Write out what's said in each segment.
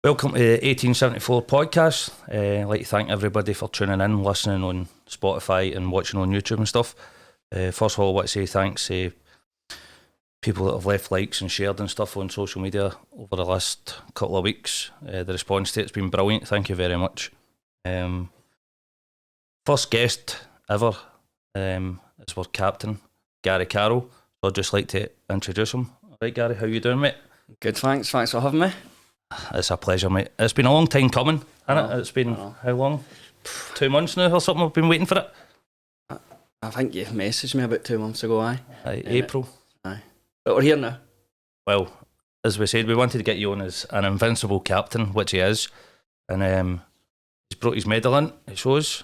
Welcome to the 1874 podcast. I'd like to thank everybody for tuning in, listening on Spotify and watching on YouTube and stuff. First of all, I want to say thanks to people that have left likes and shared and stuff on social media over the last couple of weeks. The response to it's been brilliant. Thank you very much. First guest ever is our captain, Gary Carroll. So I'd just like to introduce him. All right, Gary, how you doing, mate? Good, thanks. Thanks for having me. It's a pleasure, mate. It's been a long time coming, hasn't it? It's been, how long? 2 months now or something? I've been waiting for it. I think you messaged me about 2 months ago, aye? April. Aye. But we're here now. Well, as we said, we wanted to get you on as an invincible captain, which he is. And he's brought his medal in, it shows.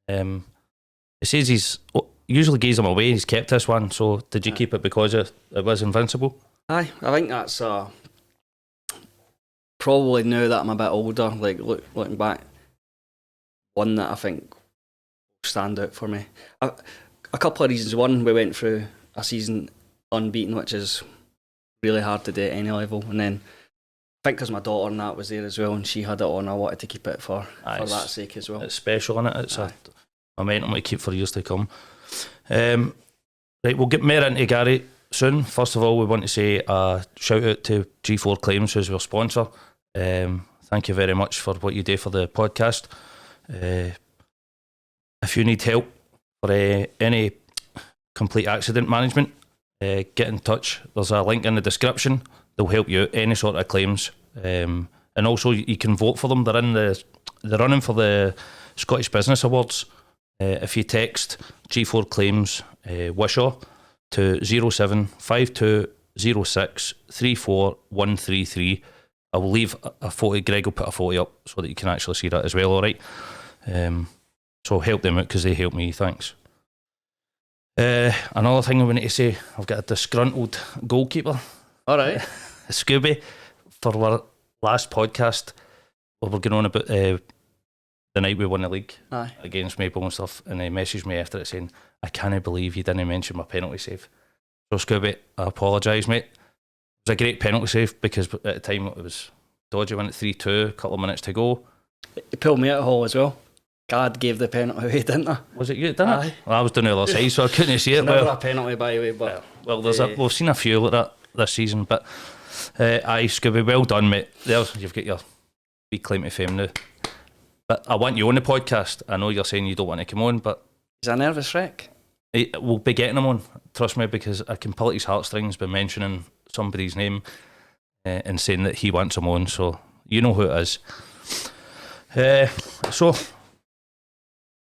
He says he's usually gives him away, he's kept this one. So did you keep it because it was invincible? Aye, I think that's probably now that I'm a bit older, like looking back, one that I think will stand out for me. A couple of reasons. One, we went through a season unbeaten, which is really hard to do at any level. And then I think because my daughter and that was there as well, and she had it on, I wanted to keep it for that sake as well. It's special, isn't it? It's a momentum to keep for years to come. Right, we'll get more into Gary soon. First of all, we want to say a shout out to G4 Claims, who's our sponsor. Thank you very much for what you do for the podcast. If you need help for any complete accident management, get in touch. There's a link in the description. They'll help you out any sort of claims, and also you can vote for them. They're running for the Scottish Business Awards. If you text G4 Claims Wishaw to 07520634133, I will leave a photo. Greg will put a photo up so that you can actually see that as well. All right. So help them out because they help me. Thanks. Another thing I wanted to say, I've got a disgruntled goalkeeper. All right. Scooby, for our last podcast, we were going on about the night we won the league against Maple and stuff, and he messaged me after it saying, I can't believe you didn't mention my penalty save. So Scooby, I apologise, mate. It was a great penalty save because at the time it was dodgy, went at 3-2, a couple of minutes to go. He pulled me out of hole as well. Gad gave the penalty away, didn't I? Was it you, didn't it? Well, I was down the other side, so I couldn't see it. Never a penalty, by the way. But we've seen a few like that this season, but aye, Scooby, well done, mate. There's, you've got your big claim to fame now. But I want you on the podcast. I know you're saying you don't want to come on, but he's a nervous wreck. We'll be getting him on, trust me, because I can pull at his heartstrings by mentioning somebody's name and saying that he wants him on, so you know who it is. So,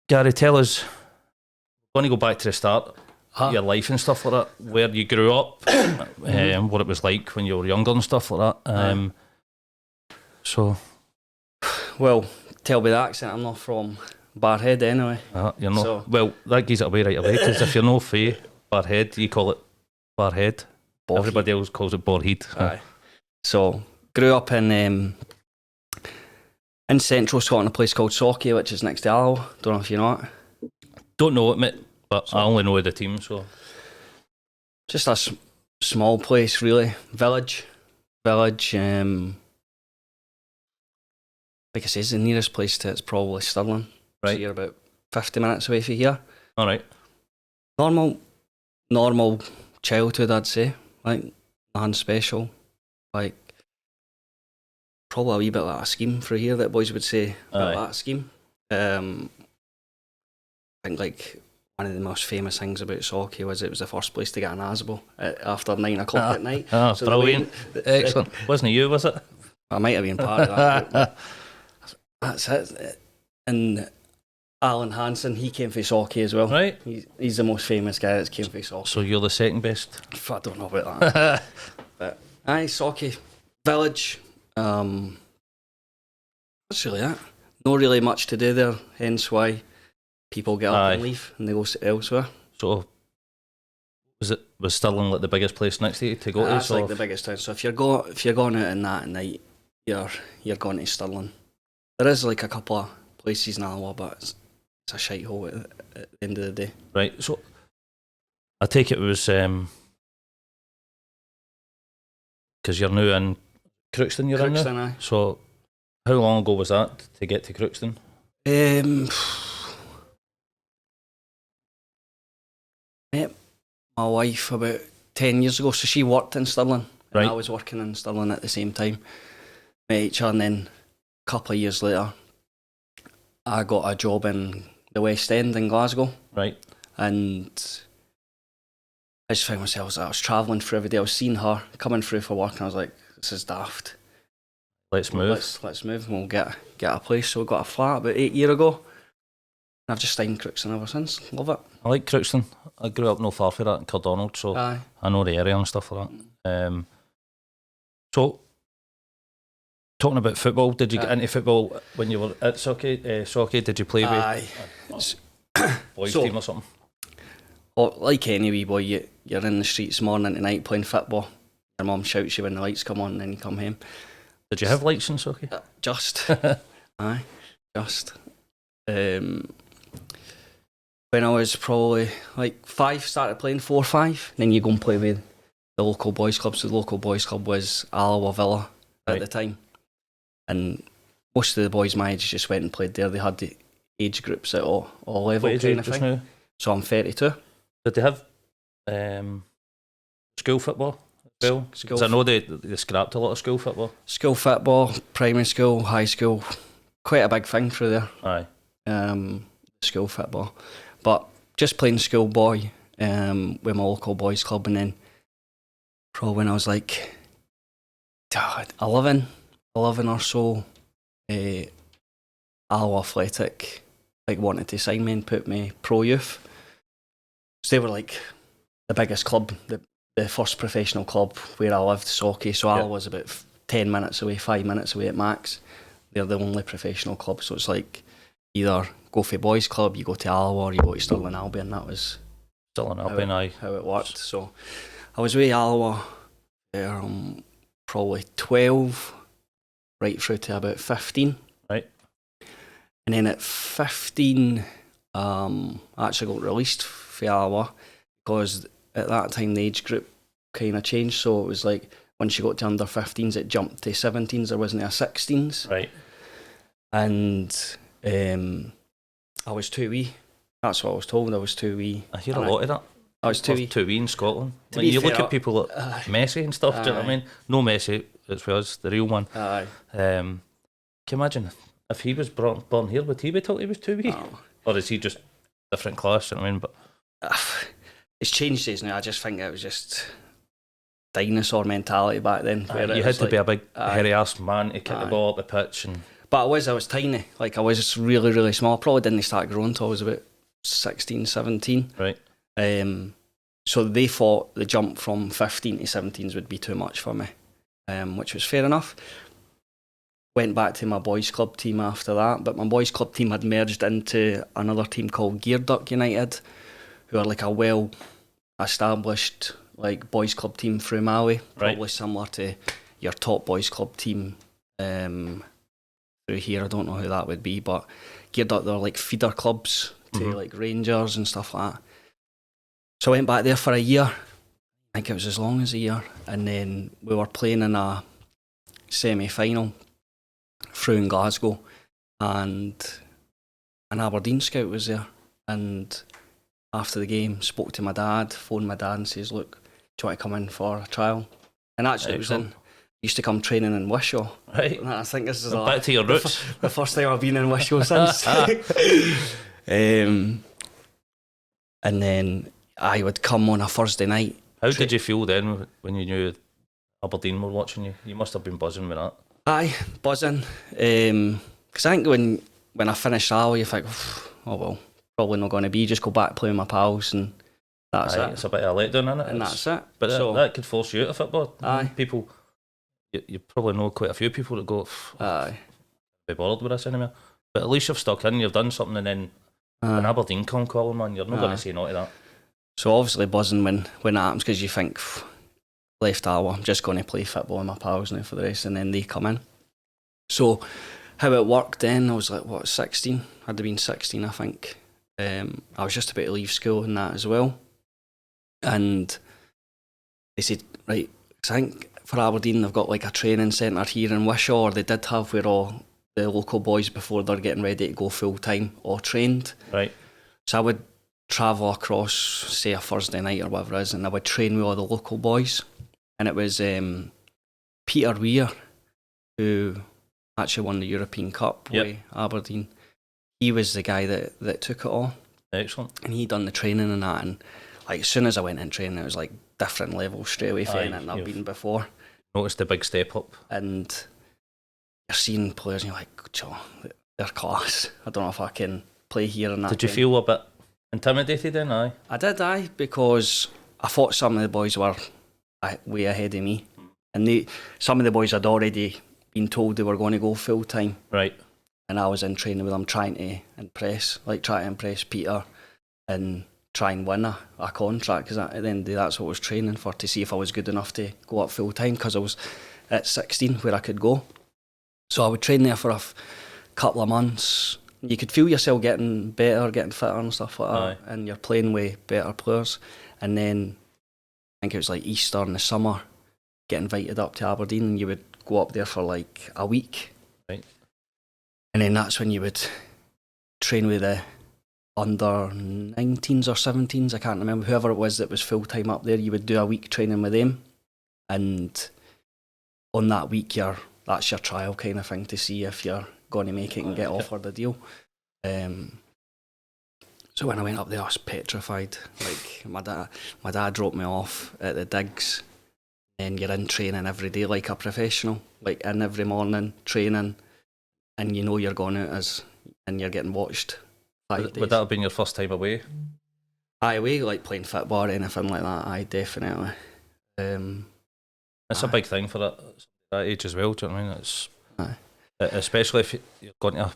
Gary, tell us, I want to go back to the start, your life and stuff like that, where you grew up, what it was like when you were younger and stuff like that. Well, tell by the accent, I'm not from Barhead anyway. You're not. So, well, that gives it away right away, because if you're not from Barhead, you call it Barhead. Everybody else calls it Borhead. Aye. So, grew up in central Scotland, a place called Sauchie, which is next to Carroll. Don't know if you know it. Don't know it, mate, but I only know the team, so. Just a small place, really. Village. Like I say, the nearest place to it's probably Stirling. Right. So you're about 50 minutes away from here. All right. Normal childhood, I'd say. Like, nothing special. Like, probably a wee bit like a scheme for here that boys would say about that scheme. I think, like, one of the most famous things about Sauchie was it was the first place to get an Asbo after 9 o'clock at night. So brilliant. Excellent. Wasn't it you, was it? I might have been part of that. But that's it. And Alan Hansen, he came from Sauchie as well. Right. He's the most famous guy that's came from Sauchie. So you're the second best? I don't know about that. But aye, Sauchie Village. That's really it. Not really much to do there, hence why people get up and leave and they go elsewhere. So was Stirling like the biggest place next to you to go to? That's like the biggest town. So if you're going out in that at night, you're going to Stirling. There is like a couple of places in Alloa, but it's a shite hole at the end of the day. Right. So I take it was because you're now in Crookston. You're in now. Aye. So How long ago was that to get to Crookston? Met my wife about 10 years ago, so she worked in Stirling, and Right. I was working in Stirling at the same time. Met each other, and then a couple of years later, I got a job in the West End in Glasgow, Right. and I just found myself, I was travelling through every day. I was seeing her coming through for work, and I was like, this is daft. Let's move. Let's move, and we'll get a place. So we got a flat about 8 years ago, and I've just stayed in Crookston ever since. Love it. I like Crookston. I grew up no far from that in Cardonald, so Aye. I know the area and stuff like that. So, talking about football, did you get into football when you were at Socky? Did you play with boys So- team or something? Well, like any wee boy, you're in the streets morning to night playing football. Your mum shouts you when the lights come on, and then you come home. Did you have lights in Socky? Just. Aye, just. When I was probably like 5, started playing 4 or 5. Then you go and play with the local boys club. So the local boys club was Alloa Villa at Right. the time. And most of the boys my age just went and played there. They had the age groups at all level What age are you kind of just thing. now? So I'm 32. Did they have school football as well? School Because I know they scrapped a lot of school football. School football, primary school, high school, quite a big thing through there. Aye. School football, but just playing schoolboy with my local boys club, and then probably when I was like 11 or so, Alloa Athletic wanted to sign me and put me pro youth. So they were like the biggest club, the first professional club where I lived, Socky. So Alloa was about 10 minutes away, 5 minutes away at max. They're the only professional club, so it's like either go for boys club, you go to Alloa, or you go to Stirling Albion. That was Still in Albion, aye. how it worked. So I was with Alloa probably 12 right through to about 15. Right. And then at 15, I actually got released for Alloa because at that time the age group kind of changed. So it was like once you got to under 15s, it jumped to 17s. There wasn't a 16s. Right. And I was too wee. That's what I was told. I was too wee. I hear a lot of that. I was too Of wee. too wee in Scotland. To Like, be you look fair, at people like Messi and stuff, do you know what I aye. mean? No Messi, as well as the real one. Aye. Can you imagine if he was born here, would he be told he was too wee? Oh. Or is he just different class, you know what I mean? But It's changed days now. I just think it was just dinosaur mentality back then. where it you had was to like, be a big aye. hairy ass man to kick the Aye. ball up the pitch. And But I was tiny. Like I was really, really small. Probably didn't start growing until I was about 16, 17. right. So they thought the jump from 15 to 17s would be too much for me, which was fair enough. Went back to my boys club team after that, but my boys club team had merged into another team called Gear Duck United, who are like a well established like boys club team through Maui, probably similar to your top boys club team through here. I don't know who that would be, but Gear Duck, they're like feeder clubs to like Rangers and stuff like that. So I went back there for a year. I think it was as long as a year, and then we were playing in a semi-final through in Glasgow, and an Aberdeen scout was there, and after the game spoke to my dad, phoned my dad and says, look, do you want to come in for a trial? And actually it was in, used to come training in Wishaw. Right. And I think this is Back to your roots. the first time I've been in Wishaw since. And then I would come on a Thursday night. How did you feel then when you knew Aberdeen were watching you? You must have been buzzing with that. Aye, buzzing. Because I think when I finished Alloa, you think, oh well, probably not going to be. Just go back play with my pals, and that's Aye, it. it's a bit of a letdown, isn't it? And that's it. But So, that could force you out of football. Aye. People, you probably know quite a few people that go, aye. be bothered with this anymore. But at least you've stuck in, you've done something, and then when Aberdeen come calling, man, you're not going Aye. to say no to that. So obviously buzzing when that happens, because you think, left Alloa, I'm just going to play football with my pals now for the rest, and then they come in. So how it worked then, I was like, what, 16? I'd have been 16, I think. I was just about to leave school and that as well. And they said, right, 'cause I think for Aberdeen they've got like a training centre here in Wishaw, or they did have, where all the local boys before they're getting ready to go full time or trained. Right. So I would travel across, say a Thursday night or whatever it is, and I would train with all the local boys. And it was Peter Weir, who actually won the European Cup with Aberdeen. He was the guy that took it all. Excellent. And he done the training and that, and like as soon as I went in training, it was like different levels straight away from anything I've been before. Noticed the big step up. And you're seeing players and you're like, Joe, they're class. I don't know if I can play here and that. Did you feel a bit intimidated then? Aye. I did, because I thought some of the boys were way ahead of me. And some of the boys had already been told they were going to go full time. Right. And I was in training with them trying to impress Peter and try and win a contract, because at the end of the day, that's what I was training for, to see if I was good enough to go up full time, because I was at 16 where I could go. So I would train there for a couple of months. You could feel yourself getting better, getting fitter and stuff like that, and you're playing with better players. And then I think it was like Easter in the summer, get invited up to Aberdeen, and you would go up there for like a week. Right. And then that's when you would train with the under 19s or 17s, I can't remember, whoever it was that was full time up there. You would do a week training with them, and on that week that's your trial kind of thing, to see if you're going to make it and get offered a deal. So when I went up there, I was petrified. Like my dad dropped me off at the digs, and you're in training every day like a professional, like in every morning training, and you know you're going out and you're getting watched 5 days. Would that have been your first time away? Aye, away, like playing football or anything like that. Aye, definitely. It's a big thing for that age as well. Do you know what I mean? It's especially if you're going to a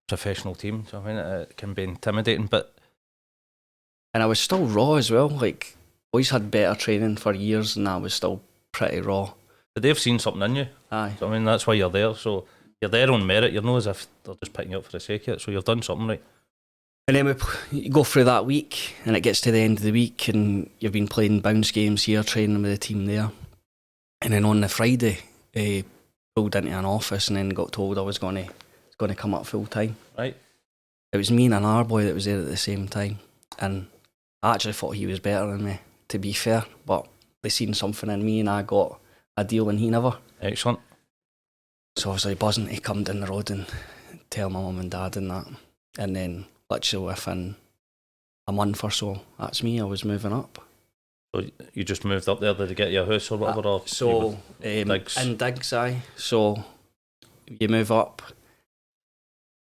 professional team. Do you know what I mean? It can be intimidating, and I was still raw as well. Like, always had better training for years, and I was still pretty raw. But they've seen something in you. Aye. So, I mean, that's why you're there. So you're there on merit. You're not as if they're just picking you up for the sake of it. So you've done something right. And then you go through that week, and it gets to the end of the week, and you've been playing bounce games here, training with the team there. And then on the Friday, pulled into an office and then got told I was going to come up full time. Right. It was me and another boy that was there at the same time, and I actually thought he was better than me, to be fair. But they seen something in me, and I got a deal, and he never. Excellent. So I was like buzzing to come down the road and tell my mum and dad and that, and then literally within a month or so, that's me. I was moving up. So you just moved up there to get your house or whatever? Or so digs? In digs, aye. So you move up,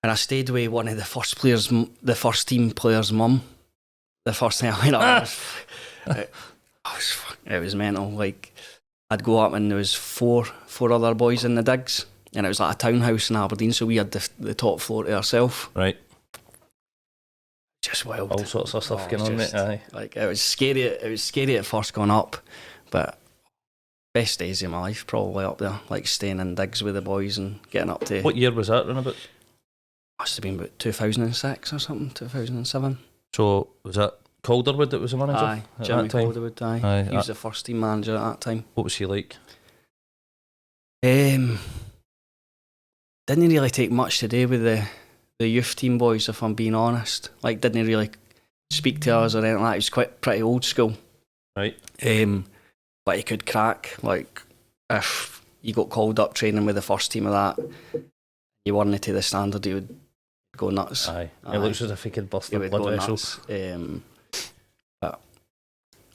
and I stayed with one of the first team players' mum. The first time I went up, it was mental. Like, I'd go up and there was four other boys in the digs, and it was like a townhouse in Aberdeen, so we had the top floor to ourselves. Right. Just wild. All sorts of stuff going on, mate. Aye. Like, it was scary. It was scary at first going up, but best days of my life probably up there. Like, staying in digs with the boys and getting up to. What year was that? Run about? Must have been about 2006 or something. 2007. So was that Calderwood that was the manager? Aye, Jimmy Calderwood. Aye. He was the first team manager at that time. What was he like? Didn't really take much to do with the youth team boys, if I'm being honest. Like, didn't really speak to us or anything like that. He was pretty old school. Right. But he could crack. Like, if you got called up training with the first team of that, you weren't to the standard, he would go nuts. Aye. It looks as if he could bust the blood vessels. But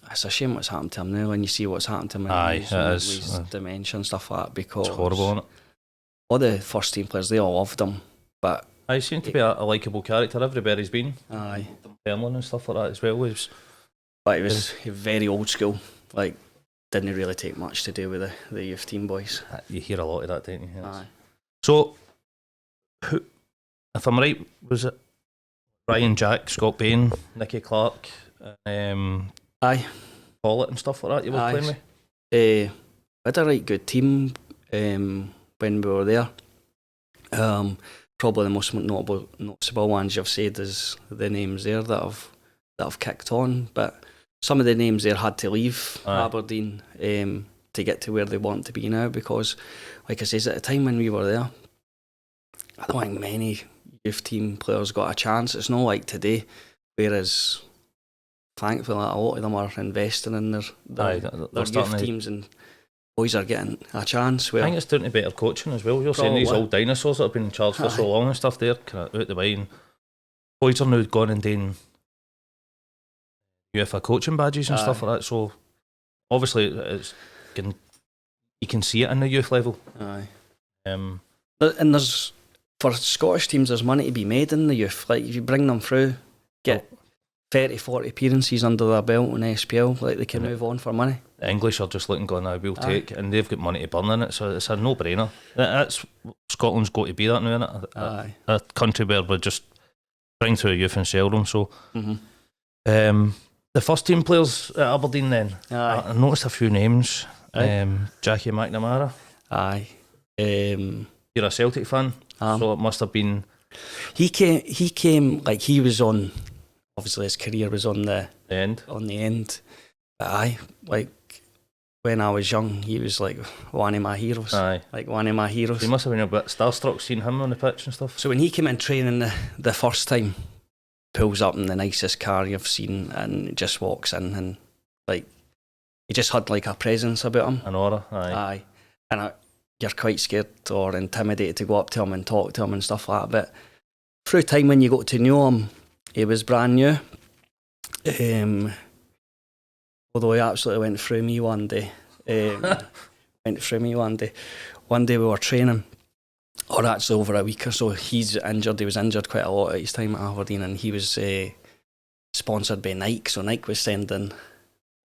it's a shame what's happened to him now when you see what's happened to him. Aye, it is. His dementia and stuff like that, because it's horrible, isn't it? All the first team players, they all loved him, but he seemed to be a likeable character everywhere he's been. Aye. Berlin and stuff like that as well. But he was very old school. Like, didn't really take much to do with the youth team boys. You hear a lot of that, don't you? Yes. Aye. So, if I'm right, was it Ryan Jack, Scott Bain, Nicky Clark, aye, Follett and stuff like that you were playing with? We had a right good team when we were there. Probably the most noticeable ones you've said is the names there that have kicked on, but some of the names there had to leave Aberdeen to get to where they want to be now, because, like I says, at the time when we were there, I don't think many youth team players got a chance. It's not like today, whereas thankfully a lot of them are investing in their youth teams, and boys are getting a chance. I think it's down to better coaching as well. You're saying these old dinosaurs that have been in charge for so long and stuff, they're kind of out the way, and boys are now going and doing UEFA coaching badges and stuff like that. So obviously you can see it in the youth level. And there's, for Scottish teams, there's money to be made in the youth. Like if you bring them through, get 30, 40 appearances under their belt in SPL, like they can move on for money. The English are just looking, going, we'll take, and they've got money to burn in it, so it's a no-brainer. That's Scotland's got to be that now, isn't it? A country where we just bring through youth and sell them. So the first team players at Aberdeen then, I noticed a few names. Jackie McNamara. You're a Celtic fan, so it must have been. He came like he was on. Obviously, his career was on the end. But like when I was young, he was like one of my heroes. Like one of my heroes. You must have been a bit starstruck seeing him on the pitch and stuff. So when he came in training the first time, pulls up in the nicest car you've seen and just walks in, and like he just had like a presence about him. An aura, And you're quite scared or intimidated to go up to him and talk to him and stuff like that. But through time when you got to know him, he was brand new. Although he absolutely went through me one day. One day we were training, or actually over a week or so. He's injured. He was injured quite a lot at his time at Aberdeen, and he was sponsored by Nike. So Nike was sending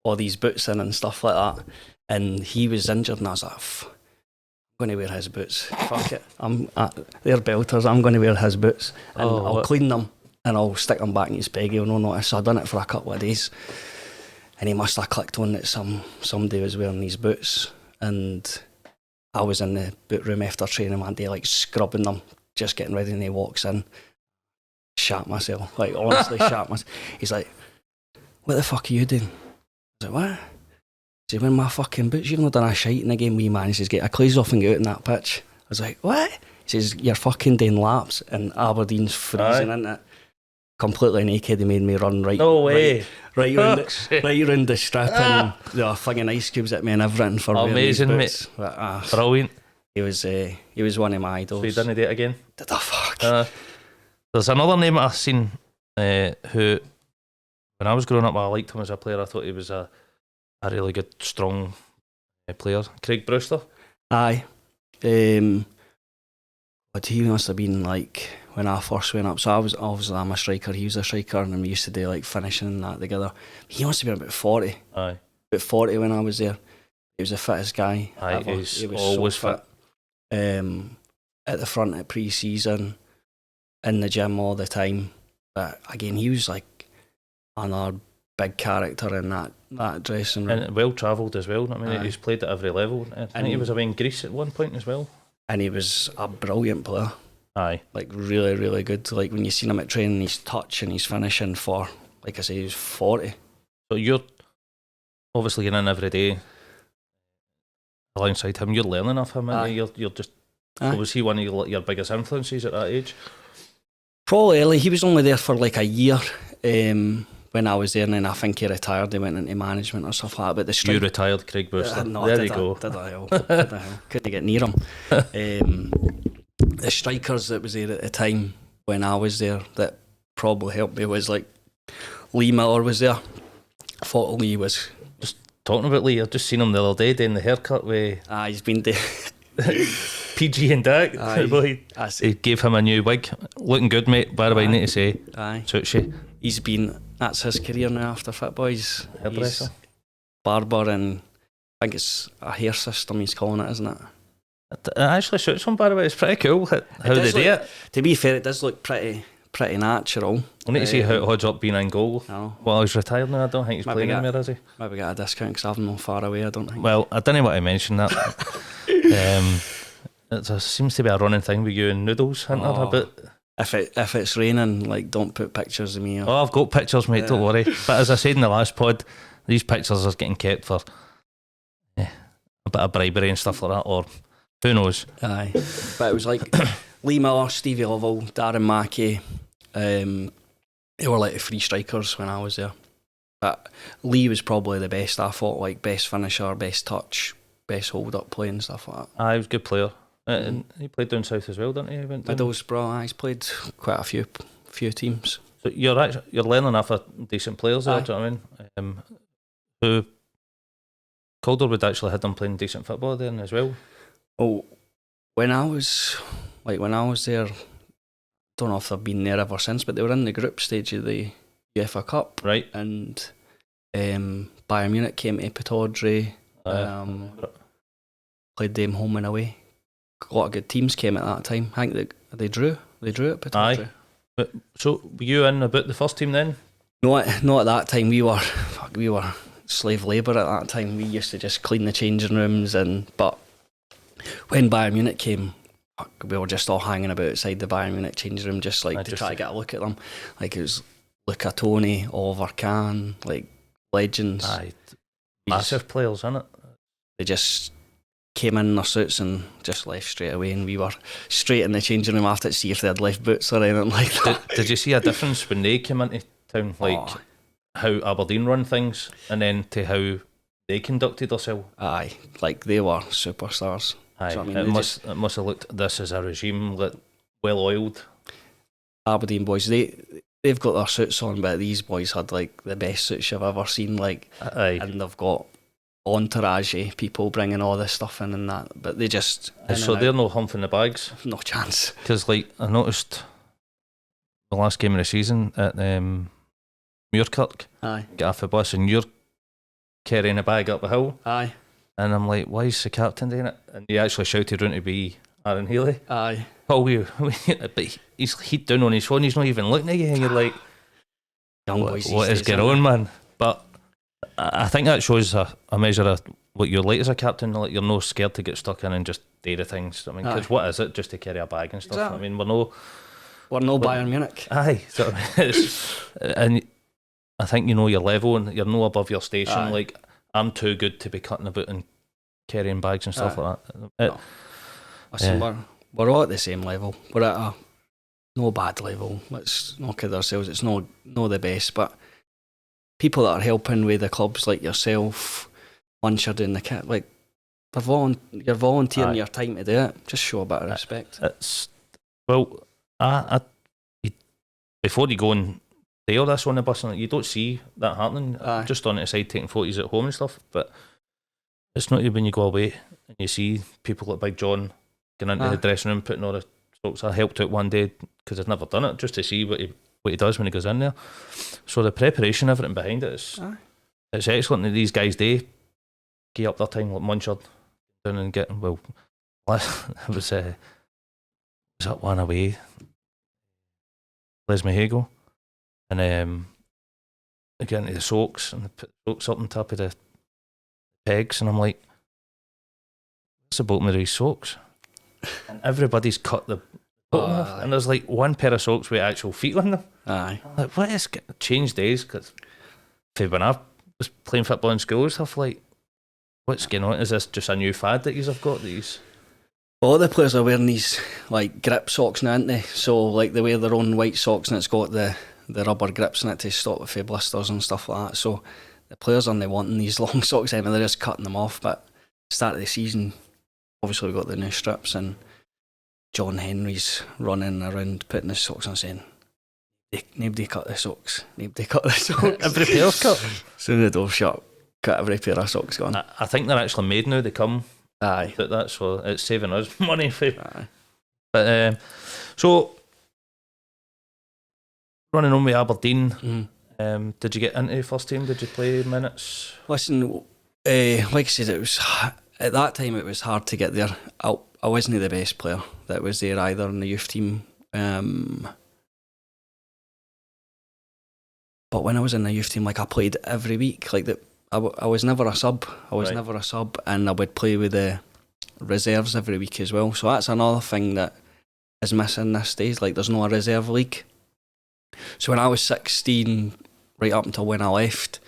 all these boots in and stuff like that. And he was injured, and I was like, I'm going to wear his boots. Fuck it. They're belters. I'm going to wear his boots, and I'll clean them and I'll stick them back in his peg. He'll not notice. So I done it for a couple of days, and he must have clicked on that somebody was wearing these boots, and I was in the boot room after training one day, like scrubbing them, just getting ready, and he walks in, shat myself, like honestly shat myself. He's like, "What the fuck are you doing?" I was like, "What?" He said, "When my fucking boots, you've not done a shite in the game. We managed to get a clothes off and get out in that pitch." I was like, "What?" He says, "You're fucking doing laps and Aberdeen's freezing, isn't it?" Completely naked, he made me run right round the strip and there were fucking ice cubes at me and everything for amazing, wearing these boots. Mate. Brilliant. He was one of my idols. So you didn't do it again? Did I fuck? There's another name I've seen who, when I was growing up, I liked him as a player. I thought he was a really good, strong player. Craig Brewster. Aye. But he must have been like when I first went up. So I'm a striker, he was a striker, and we used to do like finishing and that together. He must have been about 40. Aye. About 40 when I was there. He was the fittest guy ever. He was always so fit. At the front at pre-season, in the gym all the time. But again, he was like another big character in that dressing room. And well travelled as well. I mean, he's played at every level. I think he was away in Greece at one point as well. And he was a brilliant player. Aye. Like really, really good. Like when you seen him at training, his touch and his finishing for, like I say, he was 40. So you're obviously getting in every day alongside him. You're learning off him. You're just. So was he one of your biggest influences at that age? Probably early. He was only there for like a year when I was there, and then I think he retired. He went into management or stuff like that. But you retired, Craig Brewster. There you go. Did I? Couldn't get near him. The strikers that was there at the time when I was there that probably helped me was like Lee Miller was there. I thought Lee was. Just talking about Lee, I've just seen him the other day doing the haircut with. He's been there. PG and Dak. He gave him a new wig. Looking good, mate. By the way, I need to say. Suits you. That's his career now after Fit Boys. Hairdresser. Barber, and I think it's a hair system he's calling it, isn't it? It actually suits him, by the way. It's pretty cool how they do it. To be fair, it does look pretty natural. I need to see how it holds up being in goal. Well, he's retired now. I don't think he's playing anymore, is he? Maybe get a discount because I have him far away, I don't think. Well, I didn't want to mention that. It seems to be a running thing with you and Noodles, Hunter, a bit. If it's raining, like, don't put pictures of me. I've got pictures, mate, don't worry. But as I said in the last pod, these pictures are getting kept for a bit of bribery and stuff like that, or who knows. Aye. But it was like, Lee Miller, Stevie Lovell, Darren Mackey. They were like the three strikers when I was there. But Lee was probably the best, I thought, like best finisher, best touch, best hold up play and stuff like that. He was a good player. And he played down south as well, didn't he? Middlesbrough, he's played quite a few teams. So you're learning off of decent players there, do you know what I mean? Who Calderwood actually had them playing decent football then as well. Oh, when I was there, don't know if they've been there ever since, but they were in the group stage of the UEFA Cup, right? And Bayern Munich came to Pittodrie, played them home and away. A lot of good teams came at that time. I think they drew at Pittodrie. But so were you in about the first team then? Not at that time. We were slave labour at that time. We used to just clean the changing rooms, but when Bayern Munich came, we were just all hanging about outside the Bayern Munich changing room, just like to try to get a look at them. Like it was Luca Toni, Oliver Kahn, like legends. Massive players, isn't it? They just came in their suits and just left straight away, and we were straight in the changing room after to see if they had left boots or anything like that. Did you see a difference when they came into town, like how Aberdeen run things, and then to how they conducted themselves? Aye, like they were superstars. Aye, I mean? It must have looked this as a regime that well oiled. Aberdeen boys, they've got their suits on, but these boys had like the best suits you've ever seen. Like, and they've got entourage people bringing all this stuff in and that, but they just so they're no humping the bags. No chance. Because like I noticed the last game of the season at Muirkirk, get off the bus and you're carrying a bag up the hill. Aye. And I'm like, why is the captain doing it? And he actually shouted round to be Aaron Healy. Aye. Oh, but he's heat down on his phone, he's not even looking at you, and you're like, young boys, what is going on, man? But I think that shows a measure of what you're like as a captain. Like you're not scared to get stuck in and just do the things. I mean, because what is it just to carry a bag and stuff? Exactly. I mean, we're no Bayern Munich. Aye, so and I think you know your level and you're no above your station. Aye. Like I'm too good to be cutting about and carrying bags and stuff like that. Listen, we're all at the same level. We're at a no bad level. Let's not kid ourselves. It's no the best, but people that are helping with the clubs like yourself, once you're doing the kit, like you're volunteering your time to do it. Just show a bit of respect. Before you go and say all this on the bus, and you don't see that happening. Just on the side taking photos at home and stuff, but it's not when you go away and you see people like Big John going into the dressing room putting all the socks. I helped out one day because I've never done it, just to see what he does when he goes in there. So the preparation, everything behind it is it's excellent that these guys give up their time like Munchard down and getting it was that one away, Les Mahego, and getting to the socks and put the socks up on top of the pegs, and I'm like, what's the bottom of these socks? And everybody's cut the bottom off, and there's like one pair of socks with actual feet on them. Aye. I'm like, what is changed days? Because when I was playing football in school and stuff, like, what's going on? Is this just a new fad that you've got these? All the players are wearing these like grip socks now, aren't they? So like they wear their own white socks and it's got the rubber grips in it to stop with blisters and stuff like that. So the players aren't wanting these long socks anymore, they're just cutting them off. But start of the season, obviously we got the new strips, and John Henry's running around putting his socks on saying, nobody cut the socks. Nobody cut the socks. Every pair's cut. Soon the door shut, cut every pair of socks gone. I think they're actually made now, they come. Aye. That, so it's saving us money for. Aye. But so running on with Aberdeen, did you get into the first team? Did you play minutes? Listen, like I said, it was at that time it was hard to get there. I wasn't the best player that was there either in the youth team. But when I was in the youth team, like I played every week. Like I was never a sub. Never a sub, and I would play with the reserves every week as well. So that's another thing that is missing these days. Like there's no reserve league. So when I was 16, right up until when I left,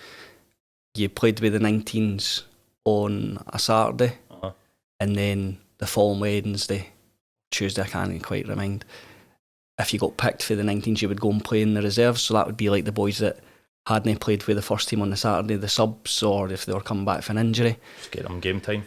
you played with the 19s on a Saturday, and then the following Wednesday, Tuesday, I can't quite remind. If you got picked for the 19s, you would go and play in the reserves. So that would be like the boys that hadn't played with the first team on the Saturday, the subs, or if they were coming back for an injury. Just get them game time.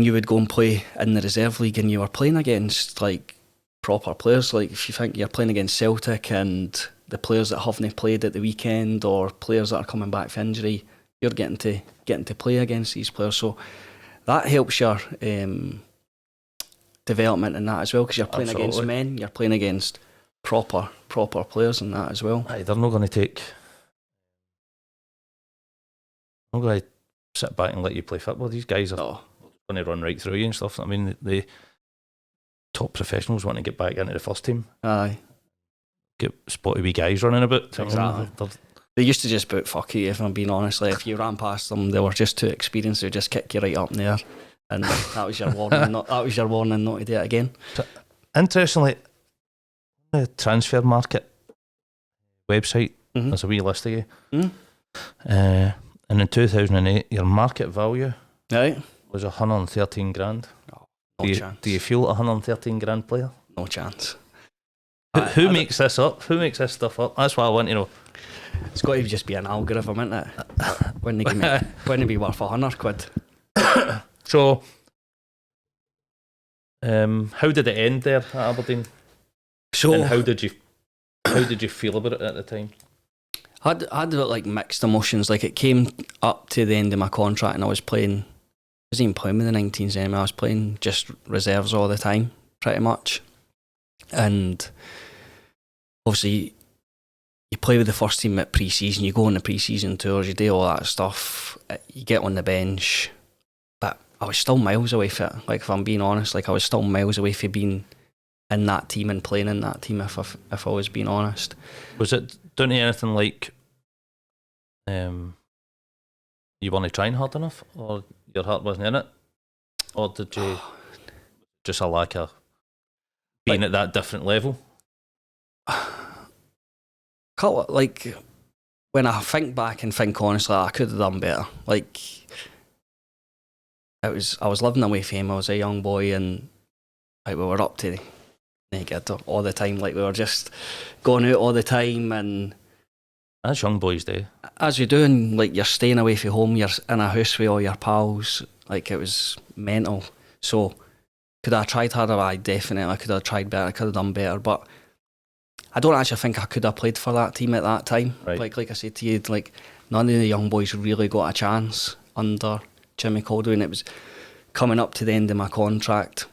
You would go and play in the reserve league, and you were playing against like proper players. Like if you think you're playing against Celtic and the players that haven't played at the weekend, or players that are coming back for injury, you're getting to play against these players. So that helps your development in that as well, because you're playing against men, you're playing against proper players in that as well. Aye, they're not going to sit back and let you play football. These guys are going to run right through you and stuff. I mean, the top professionals want to get back into the first team. Aye. Get spotty wee guys running about. Exactly. They used to just boot fuck you, if I'm being honest. Like, if you ran past them, they were just too experienced. They would just kick you right up in there. And that was your warning. That was your warning not to do it again. Interestingly, the transfer market website, there's a wee list of you. And in 2008, your market value was 113 grand. No chance. Do you feel 113 grand player? No chance. Who makes this up? Who makes this stuff up? That's what I want to know. It's got to just be an algorithm, isn't it? Wouldn't it be worth 100 quid? So, how did it end there at Aberdeen? So, and how did you feel about it at the time? I had like mixed emotions. Like, it came up to the end of my contract, and I wasn't even playing with the 19s anymore. I was playing just reserves all the time, pretty much. And obviously, you play with the first team at pre-season, you go on the pre-season tours, you do all that stuff, you get on the bench, but I was still miles away from it. Like, if I'm being honest, like, I was still miles away from being in that team and playing in that team, if I was being honest. Was it doing anything like you weren't trying hard enough, or your heart wasn't in it, or did you just a lack of being at that different level? Like, when I think back and think honestly, I could have done better. Like, I was living away from him. I was a young boy, and like, we were up to naked all the time. Like, we were just going out all the time, and as young boys do, as you're doing, like, you're staying away from home. You're in a house with all your pals. Like, it was mental. So, could I have tried harder? I definitely could have tried better. I could have done better, but I don't actually think I could have played for that team at that time. Right. Like I said to you, like, none of the young boys really got a chance under Jimmy Caldwell, and it was coming up to the end of my contract,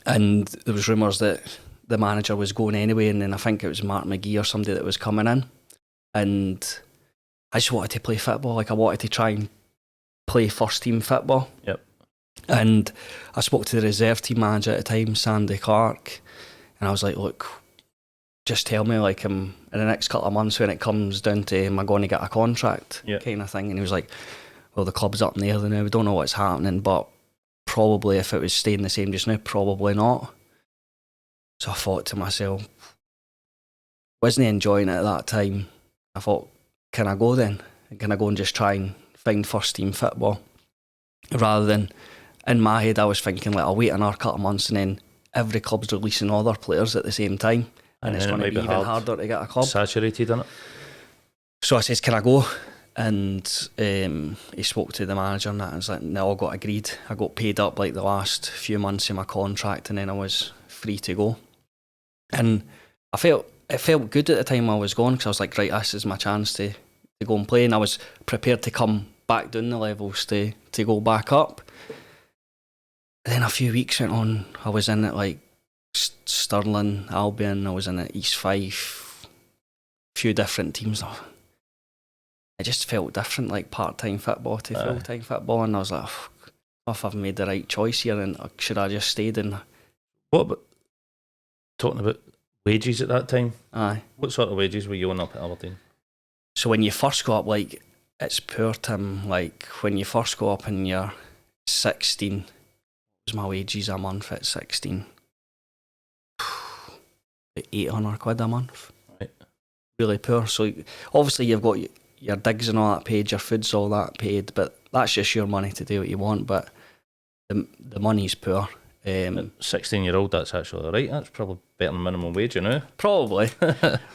and there was rumours that the manager was going anyway, and then I think it was Mark McGee or somebody that was coming in, and I just wanted to play football. Like, I wanted to try and play first team football. Yep. And I spoke to the reserve team manager at the time, Sandy Clark, and I was like, look, just tell me, like, in the next couple of months when it comes down to am I going to get a contract, kind of thing. And he was like, well, the club's up in the air now, we don't know what's happening, but probably if it was staying the same just now, probably not. So I thought to myself, wasn't enjoying it at that time. I thought, can I go then? Can I go and just try and find first team football? Rather than, in my head, I was thinking, like, I'll wait another couple of months and then every club's releasing all their players at the same time. And it's going to be even harder to get a club. Saturated, isn't it? So I says, can I go? And he spoke to the manager and that, and it's like, they all got agreed. I got paid up like the last few months of my contract, and then I was free to go. And it felt good at the time I was going, because I was like, right, this is my chance to go and play, and I was prepared to come back down the levels to go back up. And then a few weeks went on, I was in at like Stirling, Albion, I was in at East Fife, a few different teams. It just felt different, like part-time football to full-time football, and I was like, if I've made the right choice here, and should I just stayed in? What about talking about wages at that time? Aye. What sort of wages were you on up at Aberdeen? So when you first go up, like, it's poor, Tim. Like, when you first go up and you're 16, what was my wages a month at 16? 800 quid a month. Right. Really poor. So obviously you've got your digs and all that paid, your food's all that paid, but that's just your money to do what you want. But the money's poor. Um, 16-year-old, that's actually right. That's probably better than minimum wage, you know. Probably,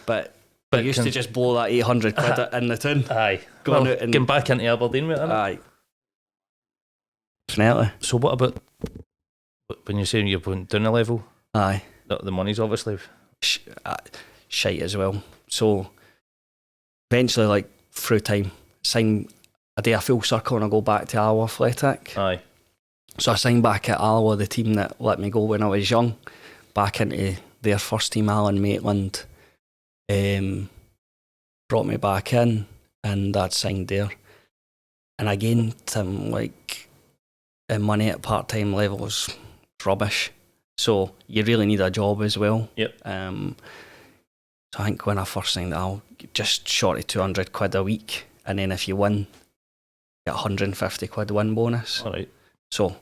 but I used to just blow that 800 quid in the tin. Aye. Going Well, out and getting back into Aberdeen with it. aye. Definitely. So what about when you're saying you're going down a level? Aye. The money's obviously Shite as well. So eventually, like through time, I do a full circle and I go back to Alloa Athletic. aye. So I signed back at Alloa, the team that let me go when I was young, back into their first team. Alan Maitland brought me back in, and I'd signed there. And again, like money at part-time level was rubbish. So you really need a job as well. Yep. So I think when I first signed Al, just short of 200 quid a week, and then if you win, you get 150 quid win bonus. All right. So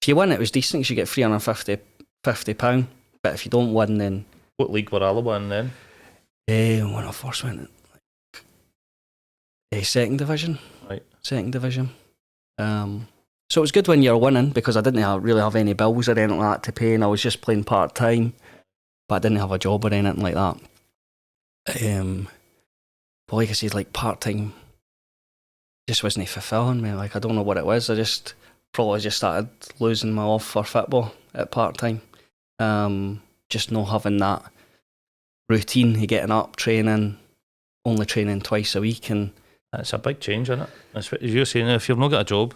if you win, it was decent because you get £350. But if you don't win, then What league were Alloa in then? when I first went, second division. Right. Second division. So it was good when you're winning because I didn't really have any bills or anything like that to pay, and I was just playing part time, but I didn't have a job or anything like that. But like I said, like part time just wasn't fulfilling me. Like I don't know what it was. I just probably just started losing my off for football at part time. Just not having that routine of getting up, training, only training twice a week, and That's a big change, isn't it? As you're saying, if you've not got a job,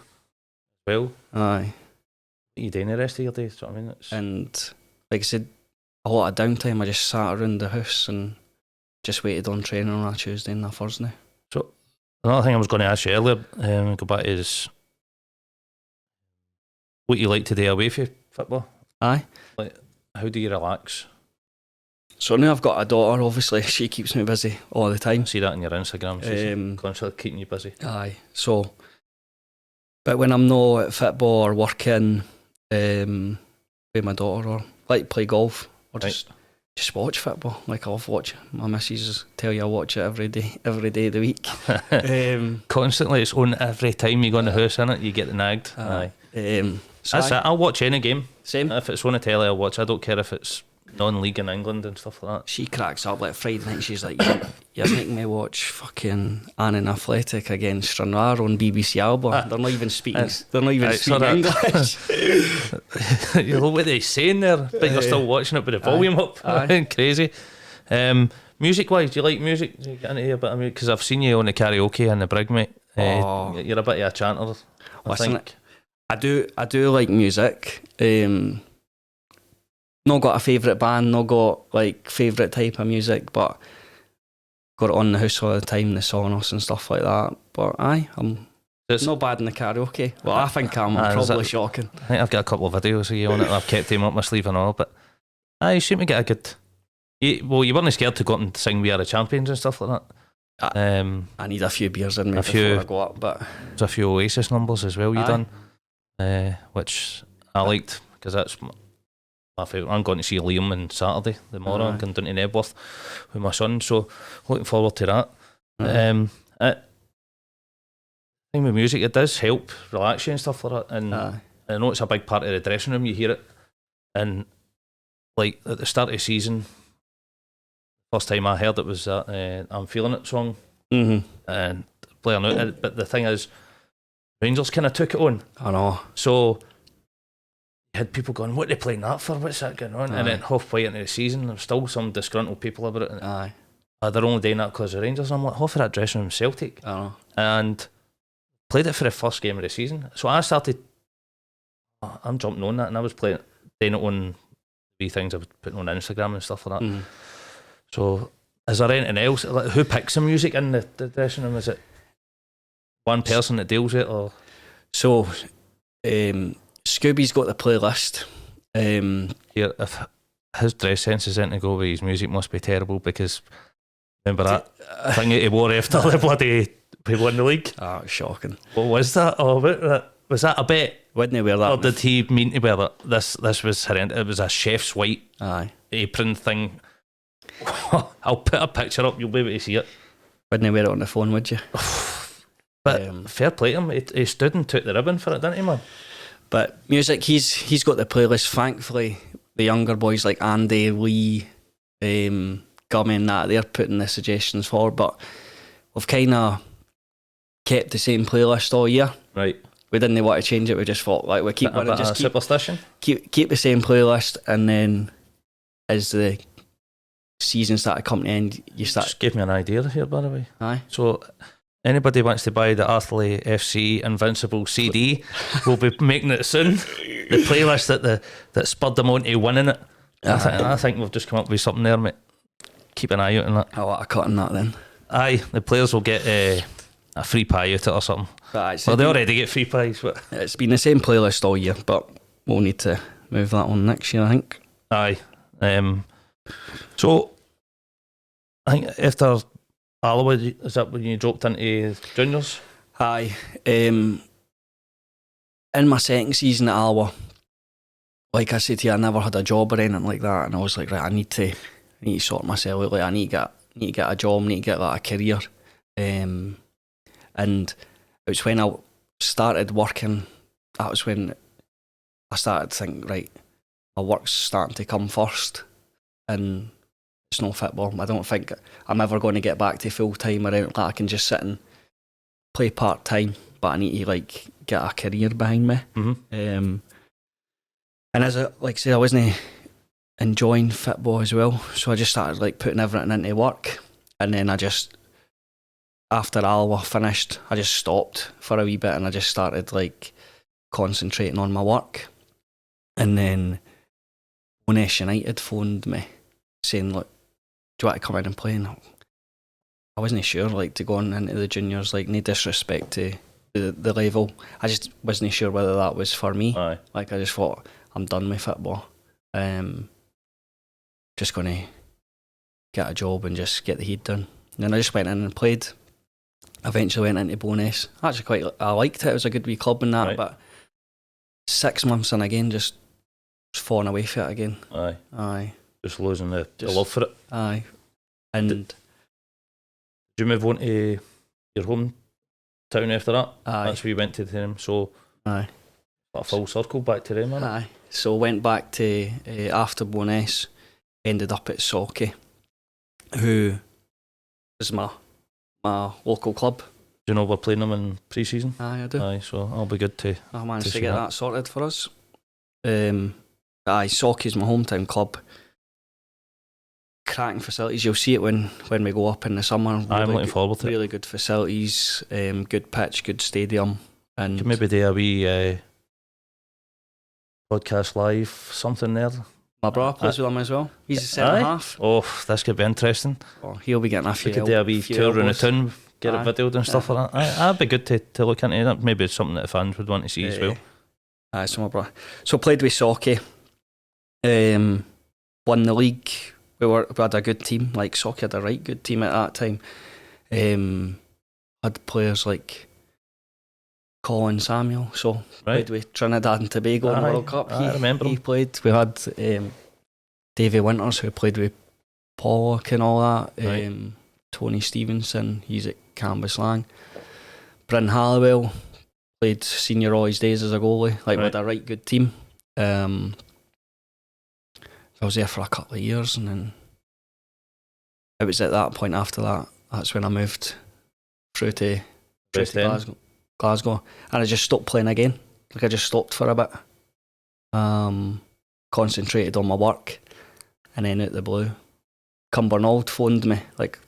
well, aye. what are you doing the rest of your day? So I mean, it's And like I said, a lot of downtime. I just sat around the house and just waited on training on a Tuesday and a Thursday. so. Another thing I was going to ask you earlier, go back is what you like to do away from football. Aye. Like, how do you relax? So now I've got a daughter. Obviously, she keeps me busy all the time. I see that on your Instagram. She's constantly keeping you busy. Aye. So, but when I'm not at football or working with my daughter, or like play golf, or just watch football. Like I love watching. My missus tell you I watch it every day of the week. Constantly, it's on every time you go in the house, innit? You get nagged. Aye. So That's it. I'll watch any game. Same. If it's on the telly, I'll watch. I don't care if it's non-league in England and stuff like that. She cracks up like Friday night. She's like, "You're making me watch fucking Annan Athletic against Stranraer on BBC Alba. They're not even speaking. They're not even speaking English." You know what they're saying there, but you're still watching it with the volume up. Crazy. Music-wise, do you like music? Do you get into a bit of music? Because I've seen you on the karaoke in the Brig, mate. You're a bit of a chanter. I think. I do like music. Not got a favourite band, not got like favourite type of music, but got it on the house all the time, the Sonos and stuff like that. But I'm not bad in the karaoke. Well, I think I'm probably shocking. I think I've got a couple of videos of you on it. I've kept them up my sleeve and all, but you seem to get a good. You weren't scared to go up and sing We Are the Champions and stuff like that. I need a few beers in me before I go up, but there's a few Oasis numbers as well you done, which I liked because that's my favourite. I'm going to see Liam on Saturday tomorrow. I'm going down to Nebworth with my son, so looking forward to that. I think with music, it does help relax you and stuff like that, and I know it's a big part of the dressing room. You hear it, and like at the start of the season, first time I heard it was that I'm Feeling It song, and playing out. But the thing is, Rangers kind of took it on. I know. So you had people going, "What are they playing that for? What's that going on?" And then halfway into the season, there's still some disgruntled people about it. They're only doing that because of Rangers. And I'm like, half of that dressing room is Celtic. I know. And played it for the first game of the season. So I started, I'm jumping on that, and I was doing it on three things I was putting on Instagram and stuff like that. So is there anything else? Like, who picks the music in the dressing room? Is it one person that deals with it, or? So Scooby's got the playlist. If his dress sense is in to go with his music, must be terrible, because remember that thing he wore after the bloody we won the league? Shocking. What was that? Was that a bet? Wouldn't he wear that? Or did he mean to wear that? This was horrendous. It was a chef's white apron thing. I'll put a picture up, you'll be able to see it. Wouldn't he wear it on the phone, would you? But fair play to him, he stood and took the ribbon for it, didn't he, man? But music, he's got the playlist. Thankfully, the younger boys like Andy, Lee, Gummy and that, they're putting the suggestions forward. But we've kind of kept the same playlist all year. Right. We didn't want to change it. We just thought, like, we keep winning, just superstition. Keep the same playlist, and then as the season started coming to end, you start. Just give me an idea here, by the way. Aye. So, anybody wants to buy the Arthley FC Invincible CD, we'll be making it soon. The playlist that spurred them on to winning it. I think we've just come up with something there, mate. Keep an eye out on that. I want a cut on that then. Aye, the players will get a free pie out of it or something. Well, they already get free pies, but it's been the same playlist all year, but we'll need to move that on next year, I think. Aye. So, I think after Alloa, is that when you dropped into juniors? Aye. In my second season at Alloa, like I said to you, I never had a job or anything like that, and I was like, right, I need to sort myself out. Like, I need to get a job, I need to get like a career. And it was when I started working, that was when I started to think, right, my work's starting to come first, and it's no football. I don't think I'm ever going to get back to full time or anything. Like, I can just sit and play part time, but I need to like get a career behind me. Mm-hmm. And as I said, I wasn't enjoying football as well, so I just started like putting everything into work, and then after Alloa finished, I just stopped for a wee bit, and I just started like concentrating on my work. And then Monash United phoned me saying, look, do you want to come in and play? And I wasn't sure, like, to go on into the juniors, like, no disrespect to the level. I just wasn't sure whether that was for me. Aye. Like, I just thought, I'm done with football. Just going to get a job and just get the heat done. And then I just went in and played. Eventually went into Bonus. Actually, I liked it. It was a good wee club and that, right. But 6 months in again, just falling away from it again. Aye. Just losing the love for it. Aye. And did you move on to your hometown after that? Aye. That's where you went to them. So aye. A full circle back to them, man. Aye. So went back to after Bonus, ended up at Socky, who is my local club. Do you know we're playing them in pre-season? Aye, I do. Aye, so I'll be good to. I managed to get that sorted for us. Sauke's my hometown club. Cracking facilities. You'll see it when we go up in the summer. Really I'm looking forward to it. Really good facilities, good pitch, good stadium. And can maybe do a wee podcast live, something there. My brother plays with him as well. He's a centre half. Oh, this could be interesting. Oh, he'll be getting a few. We could do a wee tour around the town, get it videoed and stuff like that. That'd be good to look into that. Maybe it's something that the fans would want to see as well. Aye, so my brother. So played with Sauke. Won the league. We had a good team. Like Sauke had a right good team at that time. Had players like Colin Samuel, so played with Trinidad and Tobago in the World Cup. I remember he played. We had Davy Winters, who played with Pollock and all that. Tony Stevenson, he's at Cambuslang. Bryn Halliwell played senior all his days as a goalie. We had a right good team. I was there for a couple of years, and then it was at that point after that, that's when I moved through to Glasgow, and I just stopped playing again. I just stopped for a bit, concentrated on my work, and then out the blue, Cumbernauld phoned me.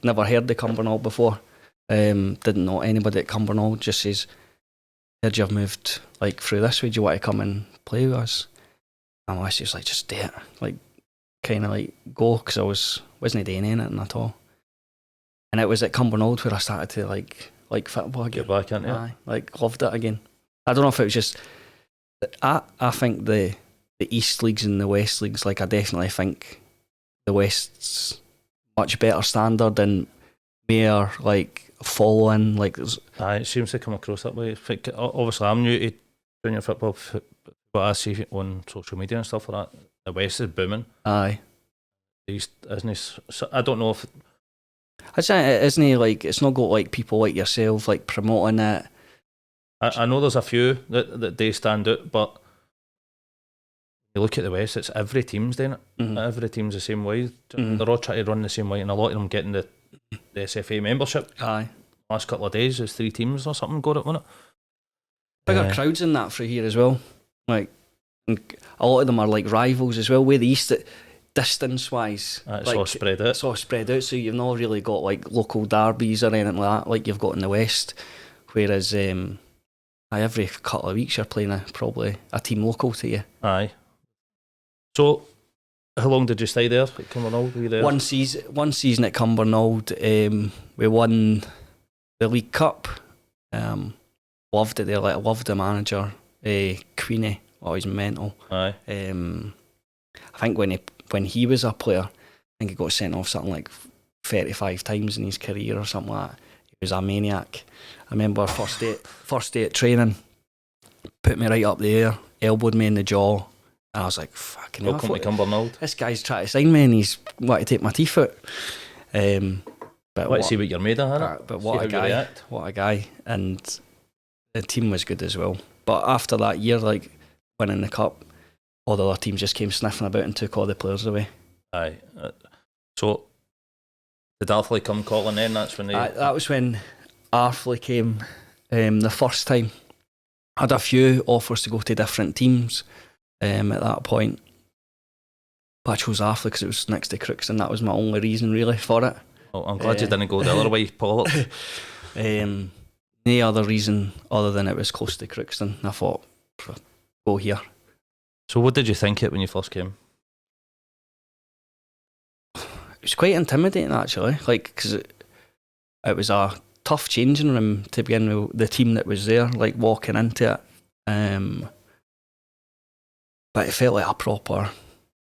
Never heard of Cumbernauld before, didn't know anybody at Cumbernauld. Just says, heard you've moved through this way, do you want to come and play with us? And my sister's like, just do it, kind of go, because I wasn't doing anything at all. And it was at Cumbernauld where I started to like football again. Get back into it. Aye, loved it again. I don't know if it was just, I think the East Leagues and the West Leagues, I definitely think the West's much better standard and more following. It seems to come across that way. Obviously, I'm new to junior football, but I see on social media and stuff like that, the West is booming. Aye. The East isn't. I don't know if I'd say it isn't it's not got people like yourself promoting it. I know there's a few that they stand out, but you look at the West, it's every team's doing it. Every team's the same way. They're all trying to run the same way, and a lot of them getting the SFA membership. Aye. Last couple of days, there's 3 teams or something got it, wasn't it? Bigger crowds in that for here as well. Like, and a lot of them are like rivals as well. Where the East, distance wise, It's like, all spread out. It's all spread out, so you've not really got like local derbies or anything like that, like you've got in the West. Whereas, every couple of weeks you're playing probably a team local to you. Aye. So, how long did you stay there at Cumbernauld? Were you there? One season at Cumbernauld. We won the League Cup. Loved it there. Like, I loved the manager, Queenie. Oh, he's mental. Aye. I think when he was a player, I think he got sent off something like 35 times in his career or something like that. He was a maniac. I remember first day at training, put me right up there, elbowed me in the jaw, and I was like, fucking hell. Welcome to Cumbernauld. This guy's trying to sign me and he's wanting to take my teeth out. But Want to see what you're made of, innit? But what a guy. What a guy. And the team was good as well. But after that year, like, winning the cup, all the other teams just came sniffing about and took all the players away. Aye. So, did Arthley come calling then? That's when they... That was when Arthley came the first time. I had a few offers to go to different teams at that point. But I chose Arthley because it was next to Crookston. That was my only reason really for it. Well, I'm glad you didn't go the other way, Paul. No other reason other than it was close to Crookston. I thought, go here. So what did you think it when you first came? It was quite intimidating actually, like, because it was a tough changing room to begin with, the team that was there, like walking into it. But it felt like a proper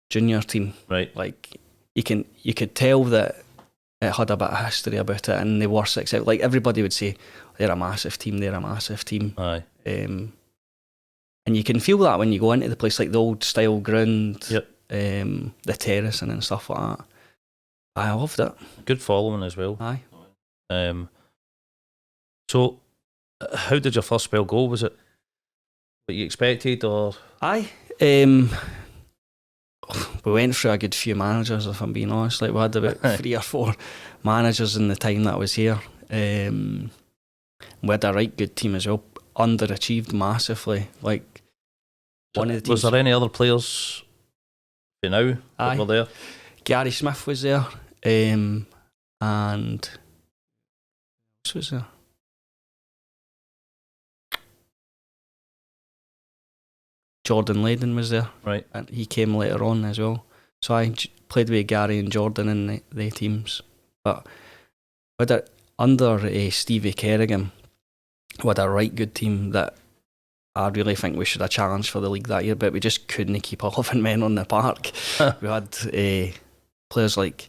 junior team. Right. Like, you could tell that it had a bit of history about it, and they were successful. Like, everybody would say, they're a massive team. Aye. And you can feel that when you go into the place, like the old style ground, Yep. the terracing and stuff like that. I loved it. Good following as well. Aye. So, how did your first spell go? Was it what you expected, or...? Aye. We went through a good few managers, if I'm being honest. Like, we had about 3 or 4 managers in the time that I was here. We had a right good team as well. Underachieved massively. Like, one of the teams. Was there any other players for now that were there? Gary Smith was there, and who was there? Jordan Layden was there. Right. And he came later on as well. So I played with Gary and Jordan in the teams. But with it, under Stevie Kerrigan, we had a right good team that I really think we should have challenged for the league that year, but we just couldn't keep 11 men on the park. We had players like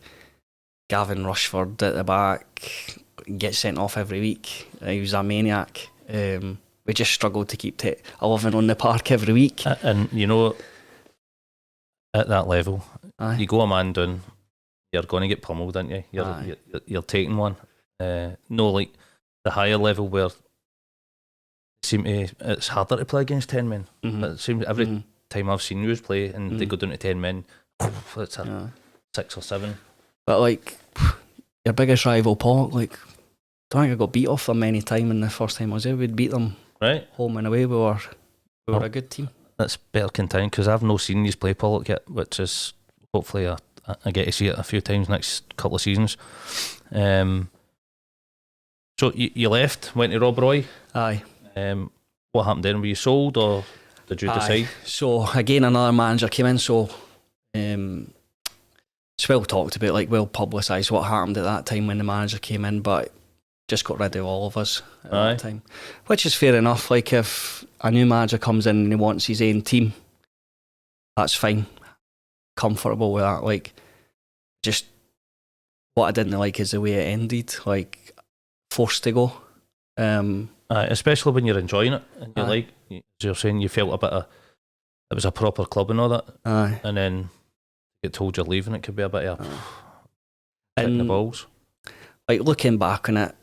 Gavin Rushford at the back, get sent off every week. He was a maniac. We just struggled to keep 11 on the park every week. And you know, at that level, Aye. you go a man down, you're going to get pummeled, aren't you? You're taking one. No, like the higher level where it's harder to play against 10 men. Mm-hmm. It seems every time I've seen you play and they go down to 10 men, it's a 6 or 7. But like your biggest rival, Paul, like, I don't think I got beat off them many times in the first time I was there. We'd beat them right home and away. We were a good team. That's better content because I've no seen these play Pollock yet, which is hopefully I get to see it a few times next couple of seasons. So you left, went to Rob Roy. Aye. What happened then? Were you sold or did you decide? So again, another manager came in. So it's well talked about, like well publicised what happened at that time when the manager came in, but just got rid of all of us at that time, which is fair enough. Like, if a new manager comes in and he wants his own team, that's fine, comfortable with that. Like, just what I didn't like is the way it ended, like forced to go. Especially when you're enjoying it and you're like, as you're saying, you felt a bit of, it was a proper club and all that, and then get told you're leaving, it could be a bit of kicking the balls. Like, looking back on it,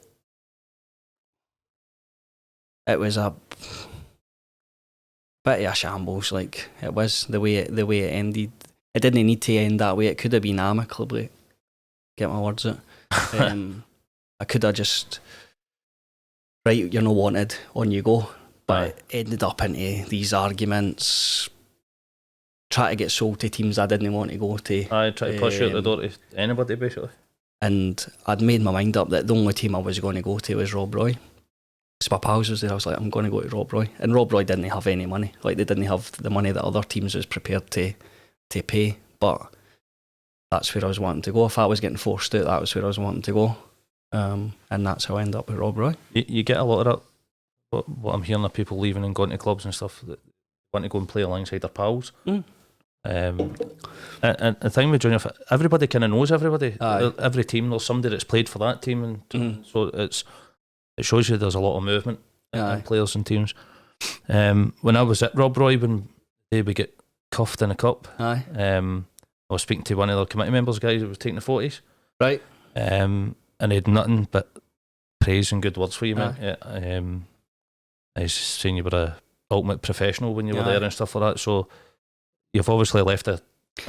it was a bit of a shambles. Like it was the way it ended. It didn't need to end that way. It could have been amicably. Get my words out. I could have just, right, you're not wanted, on you go. But it ended up into these arguments, try to get sold to teams I didn't want to go to. I try to push you out the door to anybody, basically. And I'd made my mind up that the only team I was going to go to was Rob Roy. So my pals was there, I was like, I'm going to go to Rob Roy. And Rob Roy didn't have any money. Like, they didn't have the money that other teams was prepared to pay. But that's where I was wanting to go. If I was getting forced out, that was where I was wanting to go. And that's how I ended up with Rob Roy. You get a lot of that. What I'm hearing of people leaving and going to clubs and stuff that want to go and play alongside their pals. And the thing with junior, everybody kind of knows everybody. Aye. Every team, there's somebody that's played for that team, and so it shows you there's a lot of movement in players and teams. When I was at Rob Roy, when they would get cuffed in a cup, I was speaking to one of their committee members, guys who was taking the 40s, right? And he had nothing but praise and good words for you, man. I was saying you were a ultimate professional when you were there and stuff like that. So you've obviously left a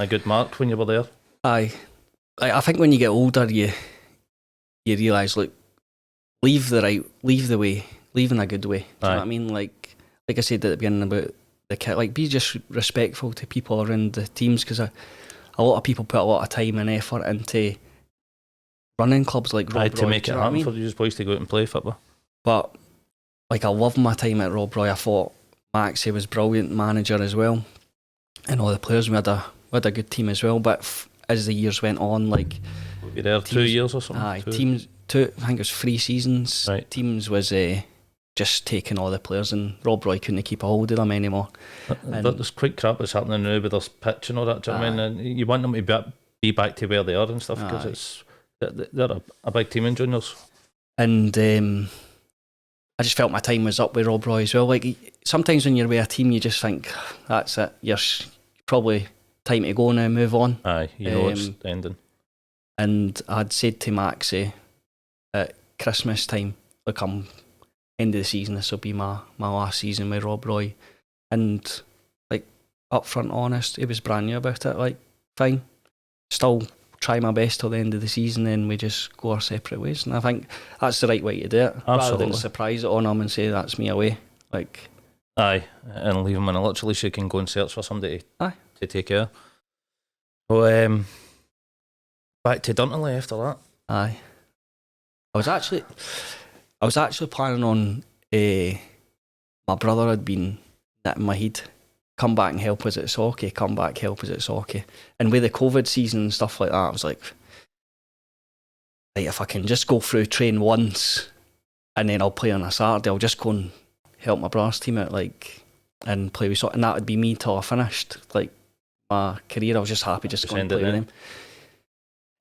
good mark when you were there. Aye. I think when you get older, you realise, look, leave the way, leave in a good way. Do you know what I mean? Like I said at the beginning about the kit, like, be just respectful to people around the teams, because a lot of people put a lot of time and effort into running clubs like Rob Roy. To make it happen for these boys to go out and play football. But like, I loved my time at Rob Roy. I thought Maxie was brilliant manager as well, and all the players, we had a good team as well. But as the years went on, like, you there 2 years or something? Aye, teams. I think it was 3 seasons. Right. Teams was just taking all the players, and Rob Roy couldn't keep a hold of them anymore. There's quite crap that's happening now with this pitch and all that. Do you know what I mean? And you want them to be back to where they are and stuff, because they're a big team in juniors. And I just felt my time was up with Rob Roy as well. Like, sometimes when you're with a team, you just think, that's it. You're probably time to go now, move on. Aye, you know it's ending. And I'd said to Maxie at Christmas time, look, I'm end of the season, this will be my last season with Rob Roy. And, like, upfront honest, he was brand new about it. Like, fine, still try my best till the end of the season, and we just go our separate ways. And I think that's the right way to do it. Absolutely. Rather than surprise it on him and say, that's me away. Like, aye, and leave him in a lurch. At least you can go and search for somebody to take care. Well, back to Dunterley after that. Aye. I was actually planning on, my brother had been knitting my head, come back and help us at Socky, And with the COVID season and stuff like that, I was like, right, if I can just go through, train once, and then I'll play on a Saturday, I'll just go and help my brother's team out, like, and play with Socky. And that would be me till I finished, like, my career. I was just happy just going to play with them.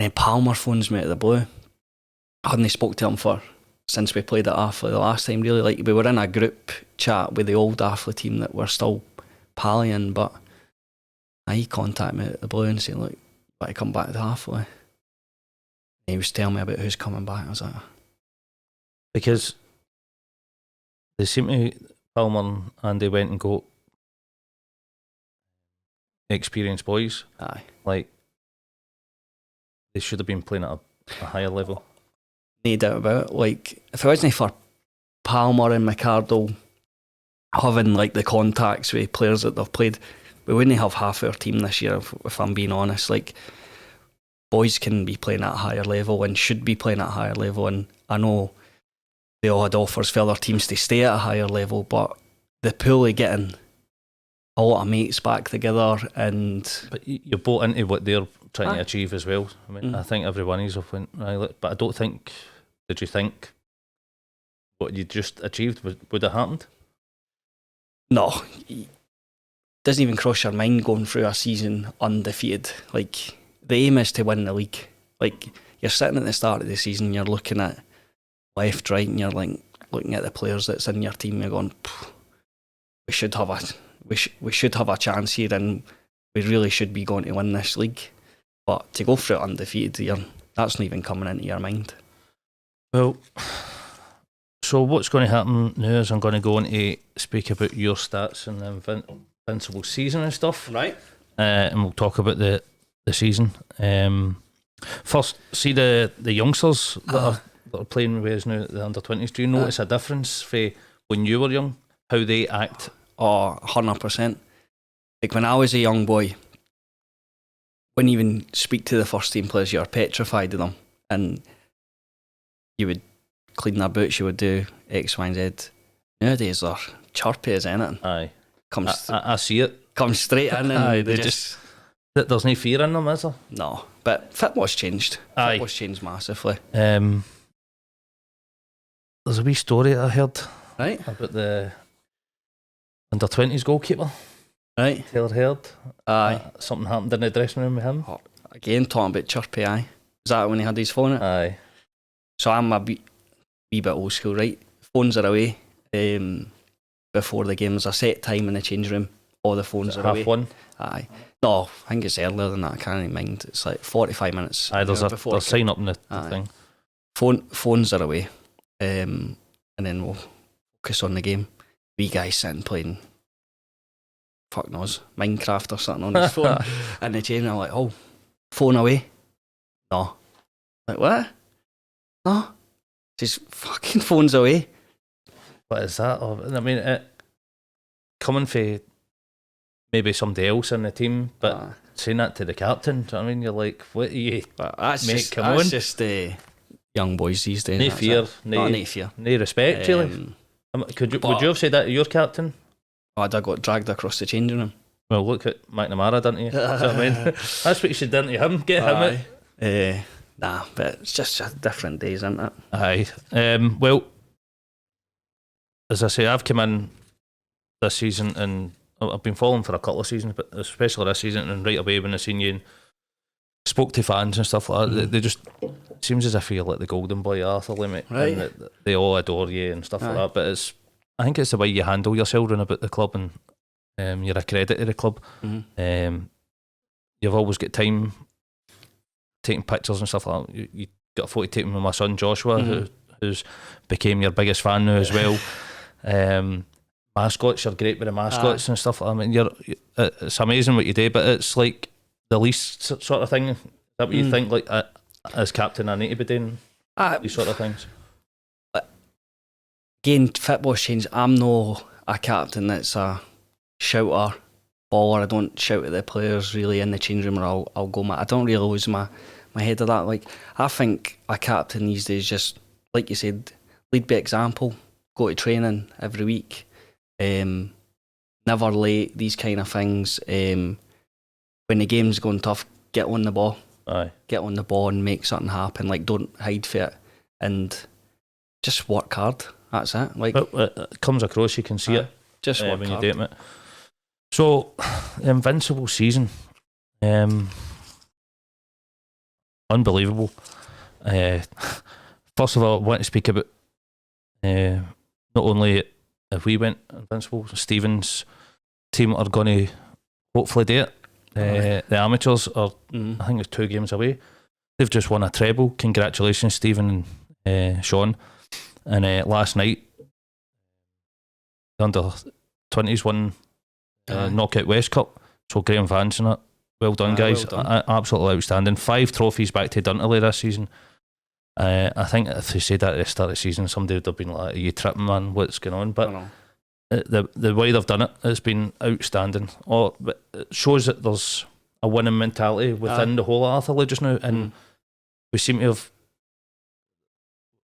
And then Palmer phones me out of the blue. I hadn't spoke to him since we played at Affleck the last time, really. Like, we were in a group chat with the old Affleck team that were still pallying, but he contacted me out of the blue and said, look, you want to come back to Affleck? He was telling me about who's coming back. I was like, because they seem to, Palmer and they went and got experienced boys. Aye. Like, they should have been playing at a higher level. No doubt about it. Like, if it wasn't for Palmer and McArdle having, like, the contacts with players that they've played, we wouldn't have half our team this year, if I'm being honest. Like, boys can be playing at a higher level and should be playing at a higher level, and I know they all had offers for other teams to stay at a higher level, but the pool of getting a lot of mates back together, but you're bought into what they're trying to achieve as well. I mean, I think every one of you went, but I don't think, did you think what you just achieved would have happened? No, it doesn't even cross your mind going through a season undefeated. Like, the aim is to win the league. Like, you're sitting at the start of the season, you're looking at left, right, and you're like looking at the players that's in your team. You're going, we should have a chance here, and we really should be going to win this league. But to go through it undefeated, that's not even coming into your mind. Well, So what's going to happen now is I'm going to go on to speak about your stats and the Invincible season and stuff. Right. And we'll talk about the season. First, see the youngsters that are playing with us now, the under-20s. Do you notice a difference for when you were young, how they act? Oh, 100%. Like when I was a young boy, wouldn't even speak to the first team players. You were petrified of them, and you would clean their boots. You would do X, Y, and Z. Nowadays they're chirpy as anything. Aye, Comes I see it. Comes straight in, and Aye, they just there's no fear in them, is there? no. But football's changed. Aye. Football's changed massively. There's a wee story I heard Right. about the under-20s goalkeeper, Right. Taylor Heard. Aye. Something happened in the dressing room with him. Oh, again, talking about chirpy. Aye. Is that when he had his phone out? Aye. So I'm a wee bit old school, right? Phones are away. Before the game, there's a set time in the change room. All the phones are away. 1:30. Aye. No, I think it's earlier than that. I can't even mind. It's like 45 minutes. Aye, there's before a sign up in the thing. Phones are away. And then we'll focus on the game. Wee guy sitting playing, fuck knows, Minecraft or something on his phone. And the change, I'm like, oh, phone away? No. Like, what? No. His fucking phone's away. What is that? I mean, coming for maybe somebody else in the team, but saying that to the captain, do you know what I mean? You're like, what are you, that's mate, just, come that's on. just young boys these days. No that's fear, it. No fear. no respect, really. Would you have said that to your captain? I got dragged across the changing room. Well, look at McNamara, didn't you? That's what I mean. That's what you should do to him. Get him out. Nah, but it's just different days, isn't it? Aye. Well, as I say, I've come in this season and I've been following for a couple of seasons, but especially this season, and right away when I seen you and spoke to fans and stuff like that, they just, it seems as if you're like the golden boy Arthur limit, right? And they all adore you and stuff like that. But I think it's the way you handle yourself and about the club, and you're a credit to the club. You've always got time taking pictures and stuff like that. You got a photo taken with my son Joshua, who's became your biggest fan now as well. Mascots, you're great with the mascots and stuff. I mean, it's amazing what you do, but it's like the least sort of thing. Is that what you think? Like as captain, I need to be doing these sort of things. Again, football's changed. I'm no a captain that's a shouter, baller. I don't shout at the players really in the change room, or I'll go. I don't really lose my head of that. Like, I think a captain these days just, like you said, lead by example. Go to training every week. Never late. These kind of things. When the game's going tough, get on the ball. Aye. Get on the ball and make something happen. Like, don't hide for it, and just work hard. That's it. Like, it comes across. You can see it. Just work when hard. you do it. So, the Invincible season, unbelievable. First of all, I want to speak about not only if we went Invincible, Stephen's team are going to hopefully do it. The amateurs are, I think it's 2 games away. They've just won a treble. Congratulations, Stephen and Sean. And last night, the under-20s won Knockout West Cup. So Graham Vance and it. Well done, guys. Well done. Absolutely outstanding. 5 trophies back to Dunterley this season. I think if they said that at the start of the season, somebody would have been like, "Are you tripping, man? What's going on?" But the way they've done it has been outstanding. But it shows that there's a winning mentality within the whole of Arthurlie just now, and we seem to have.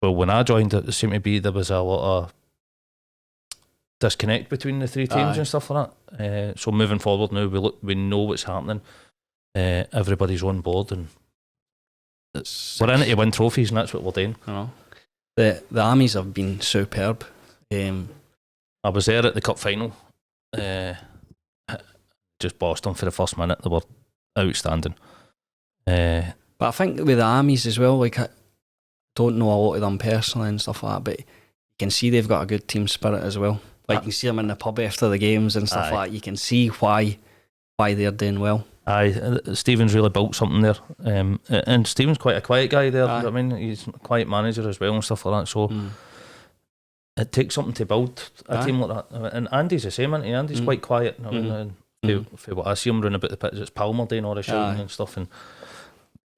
Well, when I joined, it seemed to be there was a lot of disconnect between the 3 teams and stuff like that. So moving forward now, we know what's happening. Everybody's on board, and we're in it to win trophies, and that's what we're doing. The armies have been superb. I was there at the cup final. Just bossed them for the first minute. They were outstanding. But I think with the armies as well, like, I don't know a lot of them personally and stuff like that, but you can see they've got a good team spirit as well. Like, you can see them in the pub after the games and stuff like that. You can see why they're doing well. Aye, Stephen's really built something there. And Stephen's quite a quiet guy there. I mean, he's a quiet manager as well and stuff like that. So it takes something to build a team like that. And Andy's the same, isn't he? Andy's quite quiet. I mean, for what I see him running about the pitch, it's Palmer doing all the shouting and stuff. And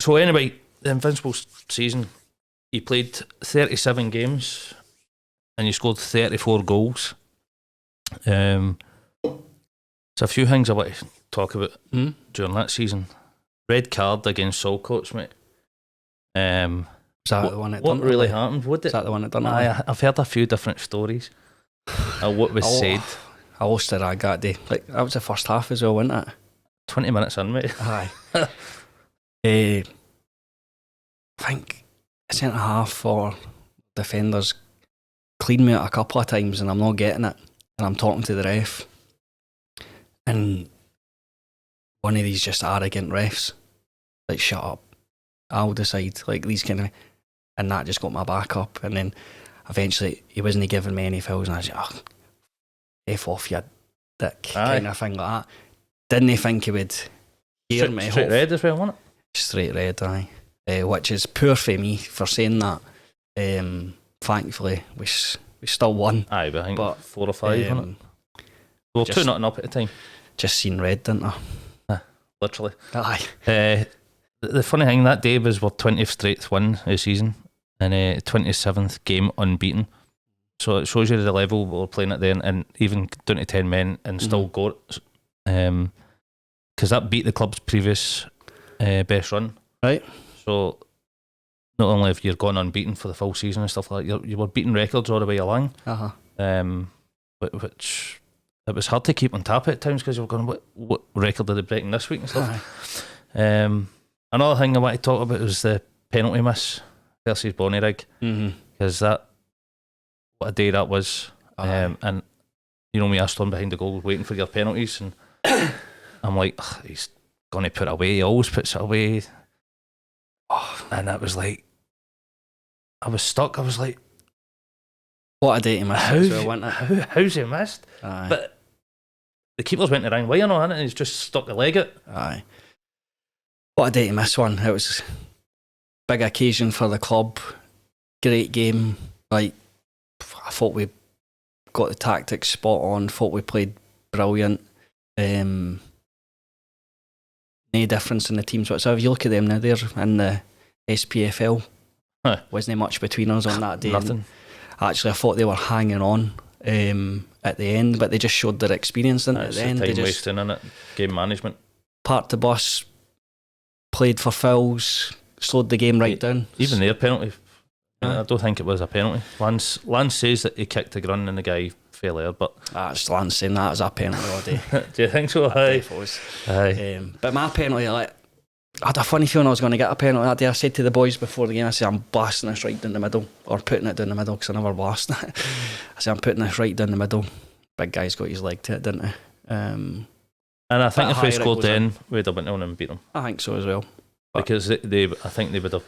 so anyway, the Invincible season, he played 37 games and he scored 34 goals. There's a few things I want to talk about during that season. Red card against Saltcoats, mate. Is that the one that what really happened? Is that the one that done it? I've heard a few different stories of what was said. I lost the rag that day. Like, that was the first half as well, wasn't it? 20 minutes in, mate. Aye. I think the centre half for defenders cleaned me out a couple of times and I'm not getting it. And I'm talking to the ref. And one of these just arrogant refs, like, shut up, I'll decide, like, these kind of, and that just got my back up. And then eventually he wasn't giving me any fouls and I was like, oh, F off, you dick, kind of thing like that. Didn't think he would hear me. Straight red as well, wasn't it? Straight red, aye. Which is poor for me for saying that. Thankfully we still won. Aye, but I think 4 or 5, wasn't it? We were 2-0 up at the time. Just seen red, didn't I? Literally. Aye. The funny thing, that day was our 20th straight win of the season and 27th game unbeaten. So it shows you the level we were playing at then, and even down to 10 men and still got it. Because that beat the club's previous best run. Right. So not only have you gone unbeaten for the full season and stuff like that, you were beating records all the way along. Which it was hard to keep on top at times because you were going, what record are they breaking this week and stuff. Another thing I want to talk about was the penalty miss versus Bonnyrigg, because what a day that was. And you know me, I stood behind the goal waiting for your penalties, and I'm like, he's going to put it away. He always puts it away. And that was like, I was stuck. I was like, what a day to miss. How's he missed? Aye. But the keeper's went the wrong way, and he's just stuck the leg out. Aye. What a day to miss one. It was a big occasion for the club. Great game. Like, I thought we got the tactics spot on. Thought we played brilliant. No difference in the teams whatsoever. You look at them now, they're in the SPFL. Wasn't much between us on that day. Nothing. Actually, I thought they were hanging on at the end, but they just showed their experience at the end. Time wasting in it. Game management. Parked the bus, played for fouls, slowed the game right down. Even their penalty, I don't think it was a penalty. Lance says that he kicked the grun and the guy fell out, but that's Lance saying that as a penalty all day. Do you think so? Aye. But my penalty, like, I had a funny feeling I was going to get a penalty that day. I said to the boys before the game, I said, I'm blasting this right down the middle, or putting it down the middle, because I never blast it. I said, I'm putting this right down the middle. Big guy's got his leg to it, didn't he? And I think if we scored then, we'd have went on and beat them. I think so as well. Because I think they would have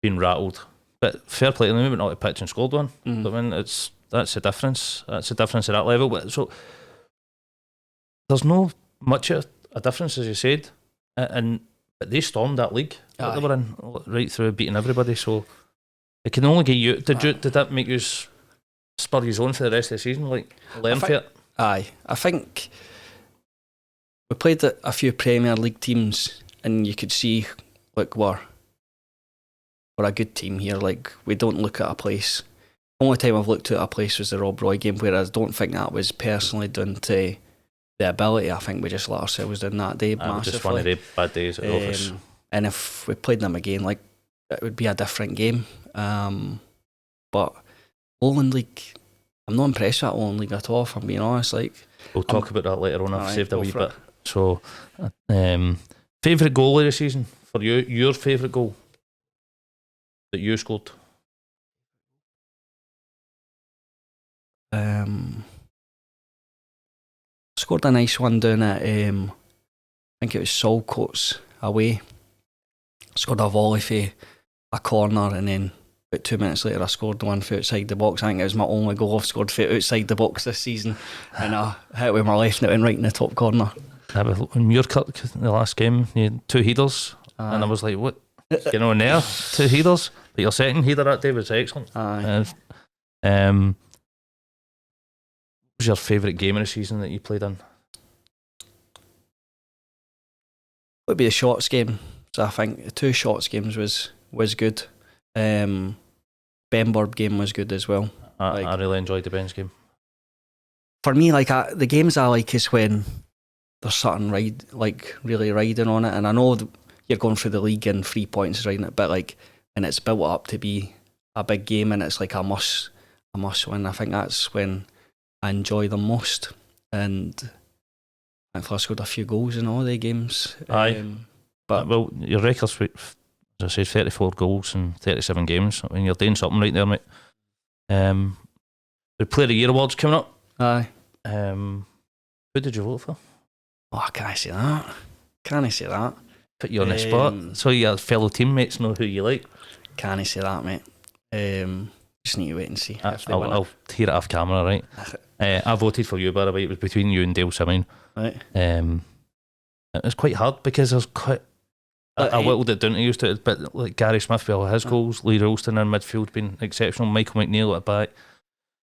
been rattled. But fair play to them, we went out to pitch and scored one. But I mean, that's the difference. That's the difference at that level. But so there's no much of a difference, as you said. But they stormed that league that they were in right through, beating everybody. So it can only get you. Did that make you spur your own for the rest of the season? Like, learn for it? Aye. I think we played a few Premier League teams, and you could see, like, we're a good team here. Like, we don't look at a place. Only time I've looked at a place was the Rob Roy game, where I don't think that was personally done to the ability. I think we just let ourselves down that day massively. Just one of the bad days at the office. And if we played them again, like, it would be a different game. But Lowland League, I'm not impressed with that Lowland League at all, if I'm being honest. Like, we'll talk about that later on. I've saved a wee bit. So, favourite goal of the season for you? Your favourite goal that you scored? Scored a nice one down at I think it was Saltcoats away. Scored a volley for a corner, and then about 2 minutes later I scored one for outside the box. I think it was my only goal I've scored for outside the box this season, and I hit it with my left and it went right in the top corner. In Muirkirk, the last game, you had 2 headers, and I was like, what? There, 2 headers? But your second header that day was excellent. What was your favourite game of the season that you played in? Would be the Shorts game. So I think the 2 Shorts games was good. Benburb game was good as well. I really enjoyed the Ben's game. For me, like the games I like is when there's something really riding on it, and I know you're going through the league and 3 points is riding it, but like, and it's built up to be a big game, and it's like a must win. I think that's when I enjoy them most, and I scored a few goals in all the games. Aye. But well, your record's, as I said, 34 goals in 37 games. I mean, you're doing something right there, mate. The Player of the Year awards coming up. Aye. Who did you vote for? Oh, can I say that? Can I say that? Put you on the spot, so your fellow teammates know who you like. Can I say that, mate? Just need to wait and see. I'll hear it off camera, right? I voted for you, by the way. It was between you and Dale Simon. Right. It was quite hard because there's quite. I whittled it down to used to it, but like Gary Smith with all his goals, Lee Ralston in midfield been exceptional, Michael McNeil at the back,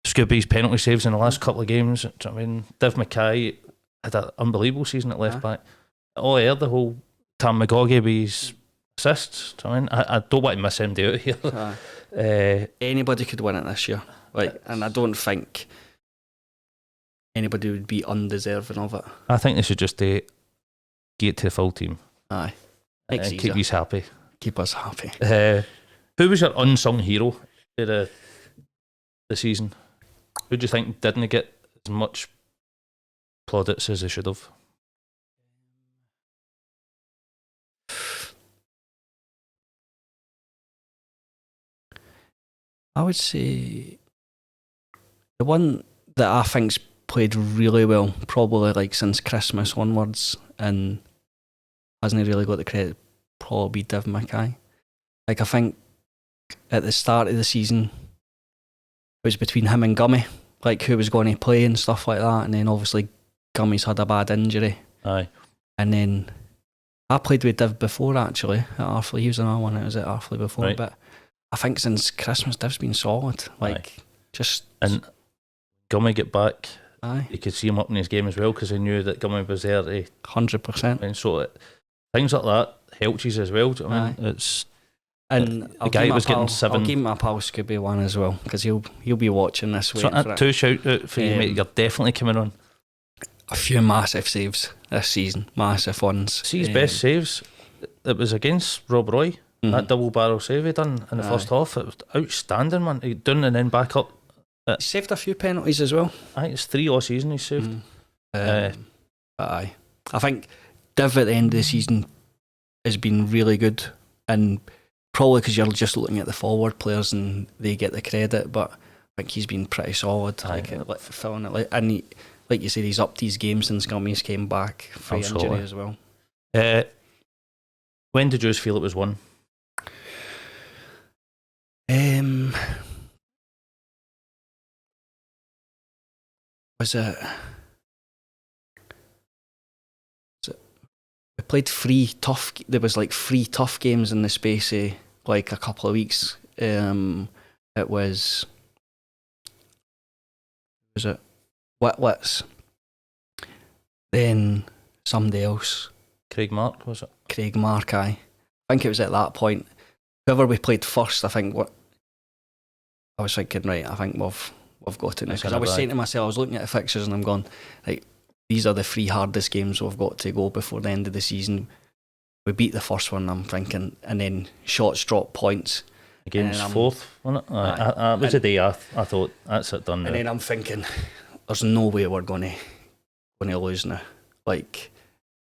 Scooby's penalty saves in the last couple of games. I mean, Div Mackay had an unbelievable season at left back. Oh, I heard the whole Tam McGaughey with his assists. I mean, I don't want to miss him out here. Anybody could win it this year, and I don't think anybody would be undeserving of it. I think they should just get to the full team. Aye. And keep us happy. Keep us happy. Who was your unsung hero of the season? Who do you think didn't get as much plaudits as they should have? I would say the one that I think's played really well, probably like since Christmas onwards, and hasn't really got the credit, probably Div Mackay. Like, I think at the start of the season it was between him and Gummy, like who was going to play and stuff like that, and then obviously Gummy's had a bad injury. Aye. And then I played with Div before, actually, at Arfley. He was another one that was at Arfley before, right. But I think since Christmas Div's been solid. Like, just... And Gummy get back, aye, you could see him up in his game as well, because he knew that Gummy was there to 100%. And so things like that helps you as well. Do you know what I mean? It's and the guy was getting 7. I'll give my pal Scooby one as well, because he'll be watching this. So that 2 shout out for you, mate. You're definitely coming on. A few massive saves this season, massive ones. See his best saves. It was against Rob Roy. Mm-hmm. That double barrel save he done in the first half. It was outstanding, man. He done and then back up. He saved a few penalties as well. I think it's 3 all season he saved. But aye, I think Div at the end of the season has been really good, and probably because you're just looking at the forward players and they get the credit, but I think he's been pretty solid. Filling it, and he, like you said, he's upped his game since Gummy's came back from injury as well. When did you feel it was won? Was it? We played 3 tough. There was like 3 tough games in the space of like a couple of weeks. It was it Whitlets, then somebody else. Craig Mark, was it? Craig Mark, aye. I think it was at that point. Whoever we played first, I think I was thinking, right, I think we've got it now. Because I was saying to myself, I was looking at the fixtures and I'm going, like, these are the 3 hardest games we've got to go before the end of the season. We beat the first one, I'm thinking, and then shots drop points. Against 4th, wasn't it? It was a day I thought, that's it done now. And then I'm thinking, there's no way we're going to lose now. Like,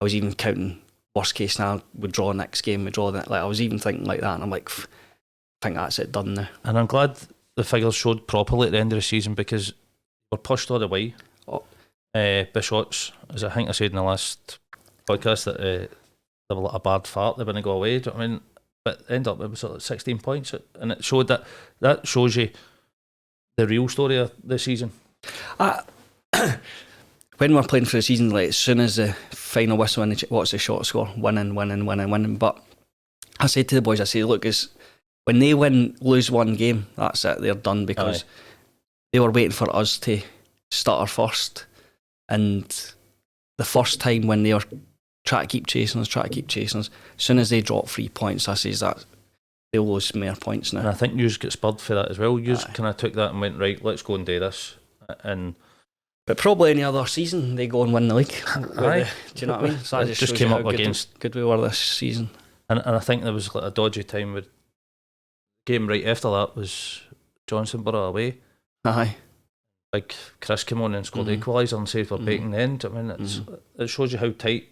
I was even counting worst case now, we draw next game, we draw that. Like, I was even thinking like that, and I'm like, I think that's it done now. And I'm glad the figures showed properly at the end of the season, because we're pushed all the way. Bishots, as I think I said in the last podcast, that they were like a bad fart, they wouldn't go away. Do you know what I mean? But end up it was like 16 points, and it showed that shows you the real story of the season. When we're playing for the season, like as soon as the final whistle and what's the shot score, winning. But I said to the boys, I say, look, when they lose one game, that's it, they're done, because they were waiting for us to stutter first, and the first time when they were trying to keep chasing us, as soon as they drop 3 points, I says that they'll lose more points now. And I think you get spurred for that as well. You Aye. kind of took that and went, right, let's go and do this. And But probably any other season they go and win the league. Aye. Do you know what I mean? So that It just shows came you up how against- good we were this season. and I think there was like a dodgy time with game right after that was Johnsonborough away. Aye. Like Chris came on and scored the equaliser and saved for Bacon then. I mean, it shows you how tight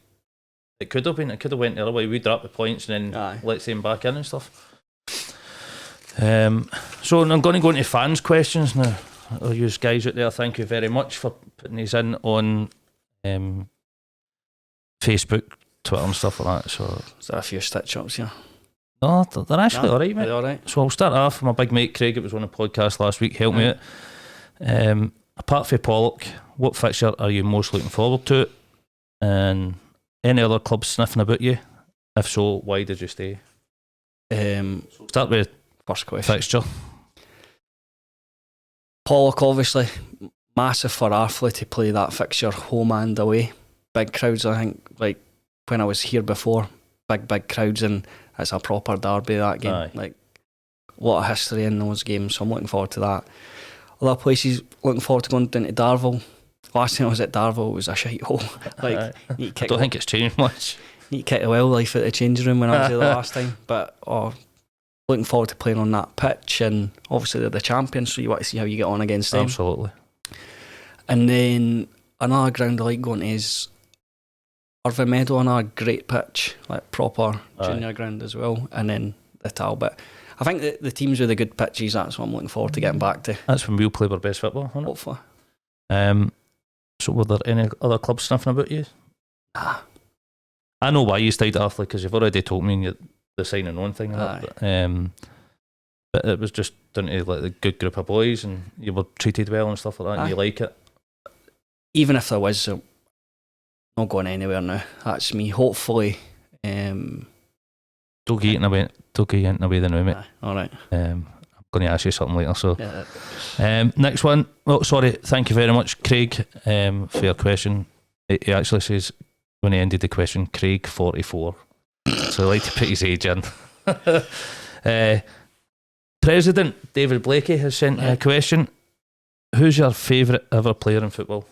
it could have been. It could have went the other way. We dropped the points and then let them back in and stuff. So I'm going to go into fans' questions now. I'll use guys out there. Thank you very much for putting these in on Facebook, Twitter, and stuff like that. So Is there a few stitch ups here? no, they're actually all right, mate. They're all right. So I'll start off with my big mate Craig. It was on a podcast last week. Help me out. Apart from Pollock, what fixture are you most looking forward to? And any other clubs sniffing about you? If so, why did you stay? Start with First question. fixture. Pollock, obviously, massive for Arfley to play that fixture home and away. Big crowds, I think, like when I was here before, big crowds, and it's a proper derby, that game. Aye. Like, a lot of history in those games, so I'm looking forward to that. Other places, looking forward to going down to Darvel. Last time I was at Darvel, it was a shite hole. Like, need to I don't think it's changed much. need to kick the wildlife at the changing room when I was there the last time. But looking forward to playing on that pitch, and obviously they're the champions, so you want to see how you get on against them. Absolutely. And then another ground I like going to is Irvine Meadow, another great pitch, like proper junior ground as well. And then the Talbot. I think the teams with the good pitches, that's what I'm looking forward to getting back to. That's when we'll play our best football, isn't it? Hopefully. So were there any other clubs sniffing about you? Nah. I know why you stayed at Arfley, because you've already told me the signing on thing. And Aye. that, but it was just down to like the good group of boys, and you were treated well and stuff like that, and you like it. Even if there was, not going anywhere now. That's me. Hopefully. Don't get in the way then, mate. All right. I'm going to ask you something later. So, Yeah. next one. Oh, sorry. Thank you very much, Craig, for your question. He actually says when he ended the question, Craig 44. So I like to put his age in. President David Blakey has sent a question. Who's your favourite ever player in football?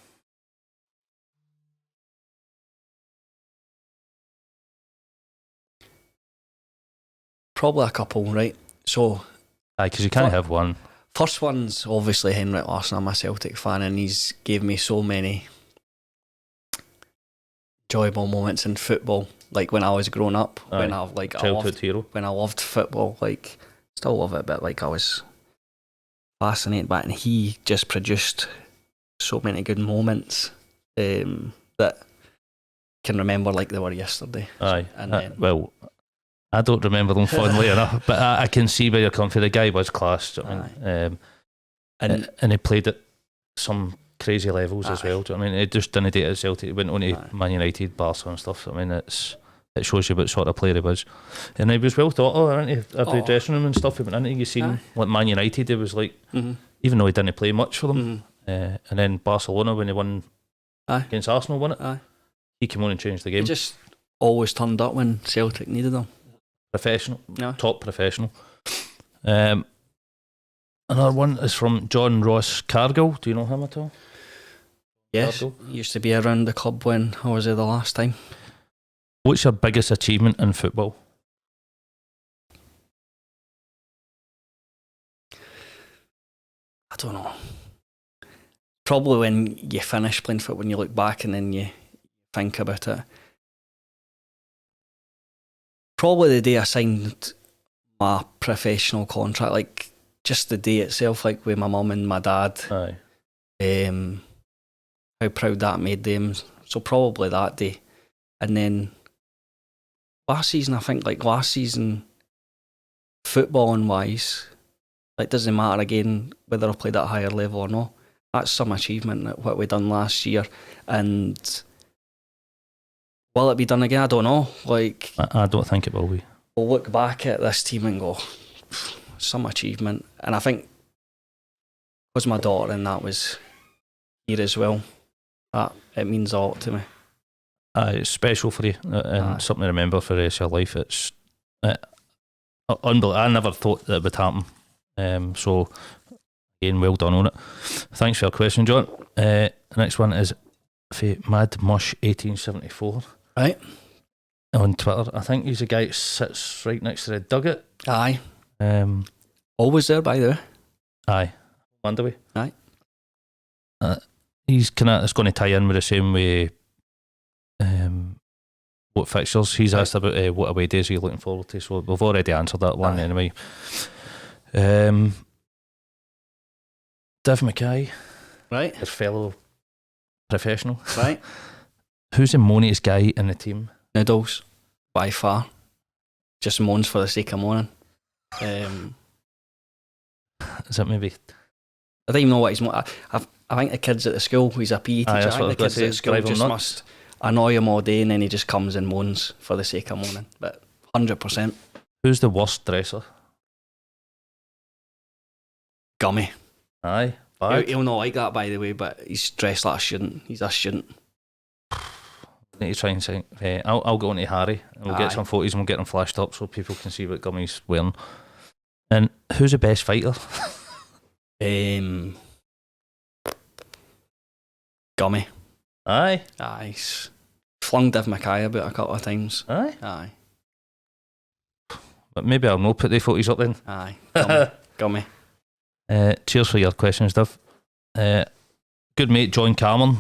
Probably a couple, right? So, Because you can't have one. first one's obviously Henrik Larsson. I'm a Celtic fan, and he's gave me so many enjoyable moments in football. Like when I was growing up, when I childhood hero. when I loved football, like still love it, but like I was fascinated by it, and he just produced so many good moments that can remember like they were yesterday. Aye. And then, Well, I don't remember them fondly enough, but I can see where you're coming from. The guy was class. Do you know what I mean? And he played at some crazy levels as well. Do you know what I mean? He just didn't date at Celtic. He went on to Man United, Barca and stuff. I mean, it shows you what sort of player he was. And he was well thought of, wasn't he? After the dressing room and stuff, he went into, you seen like Man United, he was like, even though he didn't play much for them. And then Barcelona, when he won against Arsenal, won it. He came on and changed the game. he just always turned up when Celtic needed him. Professional, top professional. Another one is from John Ross Cargill. Do you know him at all? Yes, he used to be around the club when I was there the last time. What's your biggest achievement in football? I don't know. Probably when you finish playing football, when you look back and then you think about it. Probably the day I signed my professional contract, like just the day itself, like with my mum and my dad. Aye. How proud that made them. So probably that day. And then last season, footballing wise, like doesn't matter again whether I played at a higher level or not. That's some achievement at what we done last year. And will it be done again? I don't know. Like I don't think it will be. We'll look back at this team and go, some achievement. And I think because my daughter and that was here as well, that it means a lot to me. It's special for you and something to remember for the rest of your life. It's unbelievable. I never thought that would happen. So again, well done on it. Thanks for your question, John. The next one is for Mad Mush 1874. Right. On Twitter. I think he's a guy that sits right next to the Dugout. Aye. Always there, by the way. Aye. Underway. Aye. He's kind of, it's going to tie in with the same way. What fixtures he's asked about, what away days are you looking forward to, so we've already answered that one. Anyway. Div Mackay, right, his fellow professional, right. Who's the moaniest guy in the team? Noodles, by far. Just moans for the sake of moaning. Is that maybe? I don't even know what he's. I think the kids at the school, he's a PE teacher. I think the kids at the school just must annoy him all day, and then he just comes and moans for the sake of moaning. But 100%. Who's the worst dresser? Gummy. Aye. He'll not like that, by the way, but he's dressed like a student. He's a student. Need to try and say, I'll go on to Harry and we'll get some photos and we'll get them flashed up so people can see what Gummy's wearing. And who's the best fighter? Gummy. Aye. He's flung Div Mackay about a couple of times. Aye. But maybe I'll not put the photos up then. Aye. Gummy. Cheers for your questions, Div. Good mate John Cameron,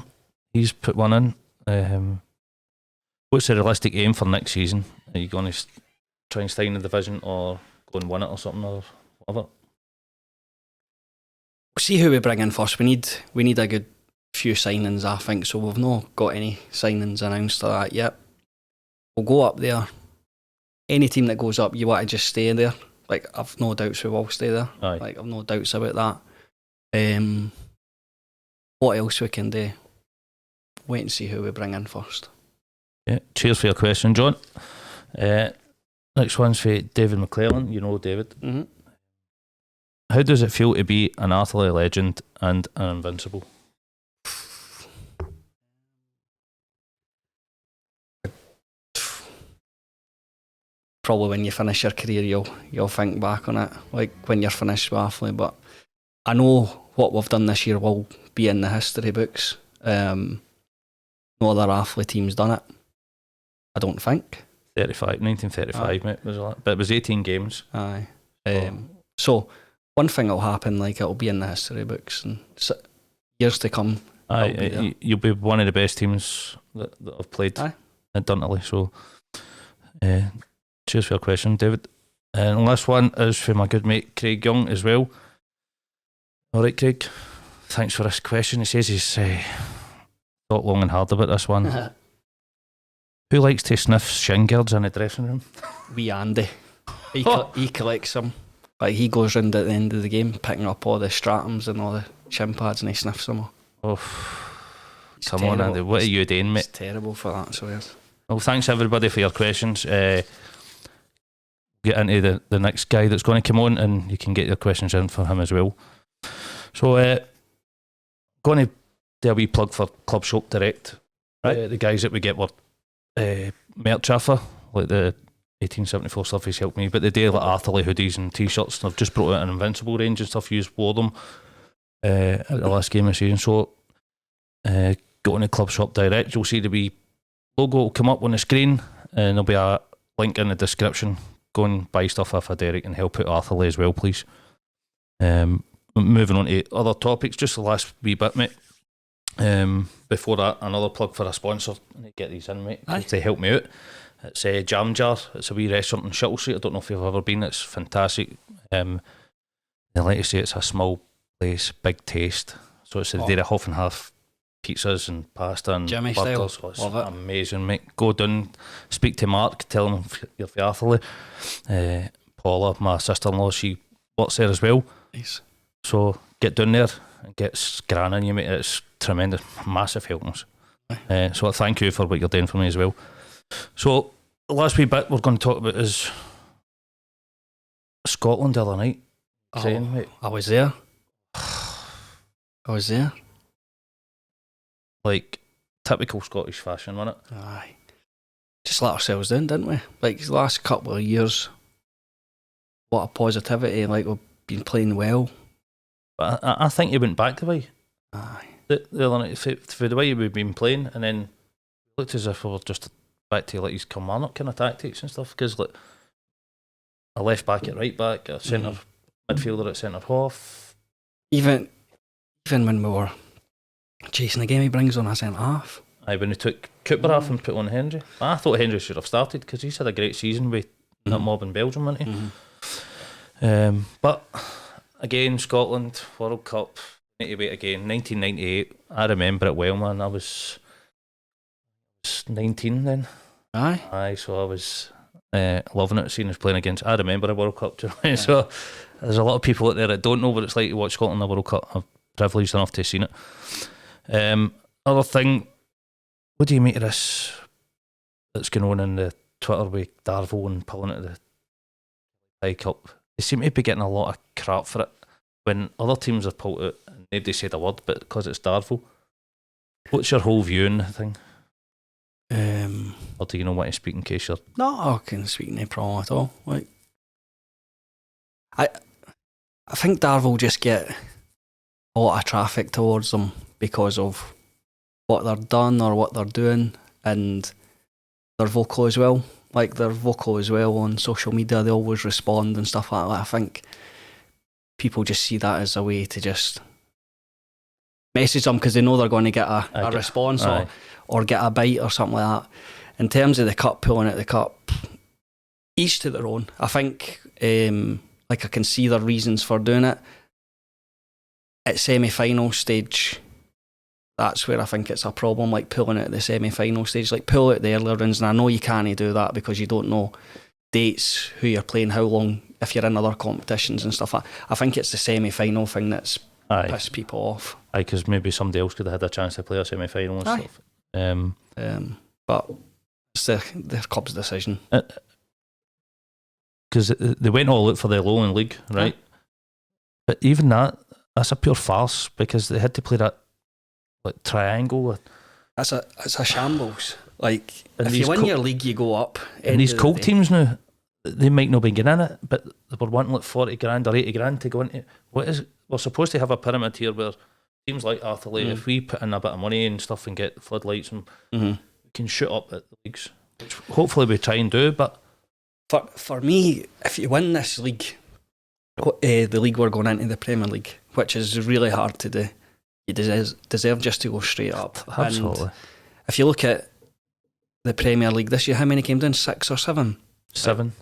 he's put one in. What's the realistic aim for next season? Are you going to try and stay in the division or go and win it or something or whatever? We'll see who we bring in first. We need a good few signings, I think, so we've not got any signings announced or that yet. We'll go up there. Any team that goes up, you want to just stay there. Like, I've no doubts we will stay there. Aye. Like, I've no doubts about that. What else we can do? Wait and see who we bring in first. Yeah. Cheers for your question, John. Next one's for David McClellan. You know David. Mm-hmm. How does it feel to be an Atherley legend and an Invincible? Probably when you finish your career, you'll think back on it, like when you're finished with Atherley. But I know what we've done this year will be in the history books. No other Atherley team's done it, I don't think. 1935, mate, was that? But it was 18 games. Aye. So one thing will happen, like it'll be in the history books, and years to come. Aye, you'll be one of the best teams that have played at Dunterley. So, cheers for your question, David. And the last one is for my good mate Craig Young as well. All right, Craig. Thanks for this question. He says he's thought long and hard about this one. Who likes to sniff shin guards in the dressing room? Wee Andy. He collects them. Like, he goes round at the end of the game picking up all the stratums and all the shin pads, and he sniffs them all. Oh, come on, Andy. What are you doing, mate? It's terrible for that, so yes. Well, thanks everybody for your questions. Get into the next guy that's going to come on, and you can get your questions in for him as well. So, going to do a wee plug for Club Shop Direct. Right. The guys that we get were merch offer, like the 1874 stuff he's helped me, but they do like Atherley hoodies and t-shirts. They've just brought out an Invincible range and stuff. You wore them at the last game of the season. So go on the Club Shop Direct, you'll see the wee logo will come up on the screen, and there'll be a link in the description. Go and buy stuff off of Derek and help out Atherley as well, please. Moving on to other topics, just the last wee bit, mate. Before that, another plug for a sponsor. I need to get these in, mate, to help me out. It's Jam Jar. It's a wee restaurant in Shuttle Street. I don't know if you've ever been. It's fantastic. They like to say it's a small place, big taste. So it's the half and half pizzas and pasta and Jimmy burgers. style. It's Love it. amazing, mate. Go down, speak to Mark, tell him you're for Atherley. Paula, my sister-in-law, she works there as well. Nice. So get down there and get scranning you, mate. It's tremendous, massive help us. So thank you for what you're doing for me as well. So the last wee bit we're going to talk about is Scotland the other night. Mate. I was there. I was there. Like, typical Scottish fashion, wasn't it? Aye. Just let ourselves down, didn't we? Like, the last couple of years, what a positivity. Like, we've been playing well. But I think he went back the way. Aye. The other night, for the way we've been playing, and then looked as if we were just back to like his Kilmarnock kind of tactics and stuff. Because like a left back at right back, a centre midfielder at centre half. Even when we were chasing the game, he brings on a centre half. Aye, when he took Cooper off and put on Hendry. I thought Hendry should have started because he's had a great season with that mob in Belgium, hasn't he? But again, Scotland World Cup. Need to wait again. 1998. I remember it well, man. I was 19 then. Aye. So I was loving it, seeing us playing against. I remember a World Cup. So there's a lot of people out there that don't know what it's like to watch Scotland in the World Cup. I'm privileged enough to have seen it. Other thing, what do you make of this that's going on in the Twitter with Darvo and pulling it to the High Cup? They seem to be getting a lot of crap for it when other teams have pulled it and nobody said a word, but because it's Darvo. What's your whole view on the thing? Or do you know what to speak in case you're... No, I can speak no problem at all. Like, I think Darvel will just get a lot of traffic towards them because of what they're done or what they're doing, and they're vocal as well. Like, they're vocal as well on social media. They always respond and stuff like that. I think people just see that as a way to just message them because they know they're going to get a response or get a bite or something like that. In terms of the cup, pulling at the cup, each to their own. I think, like, I can see their reasons for doing it. At semi-final stage, that's where I think it's a problem, like pulling it at the semi-final stage. Like, pull it the earlier rounds, and I know you can't do that because you don't know dates, who you're playing, how long, if you're in other competitions and stuff. I think it's the semi-final thing that's pissed people off. Aye, because maybe somebody else could have had a chance to play a semi-final and stuff. But it's the club's decision. Because they went all out for the Lowland League, right? But even that's a pure farce because they had to play that like triangle. It's a shambles. Like, if you win your league, you go up. And these cold teams now, they might not be getting in it, but they were wanting like 40 grand or 80 grand to go into. We're supposed to have a pyramid here where teams like Arthurlie, if we put in a bit of money and stuff and get floodlights, and we can shoot up at the leagues, which hopefully we try and do. But for me, if you win this league, the league we're going into, the Premier League, which is really hard to do, you deserve just to go straight up. Absolutely. And if you look at the Premier League this year, how many came down? 6 or 7? 7.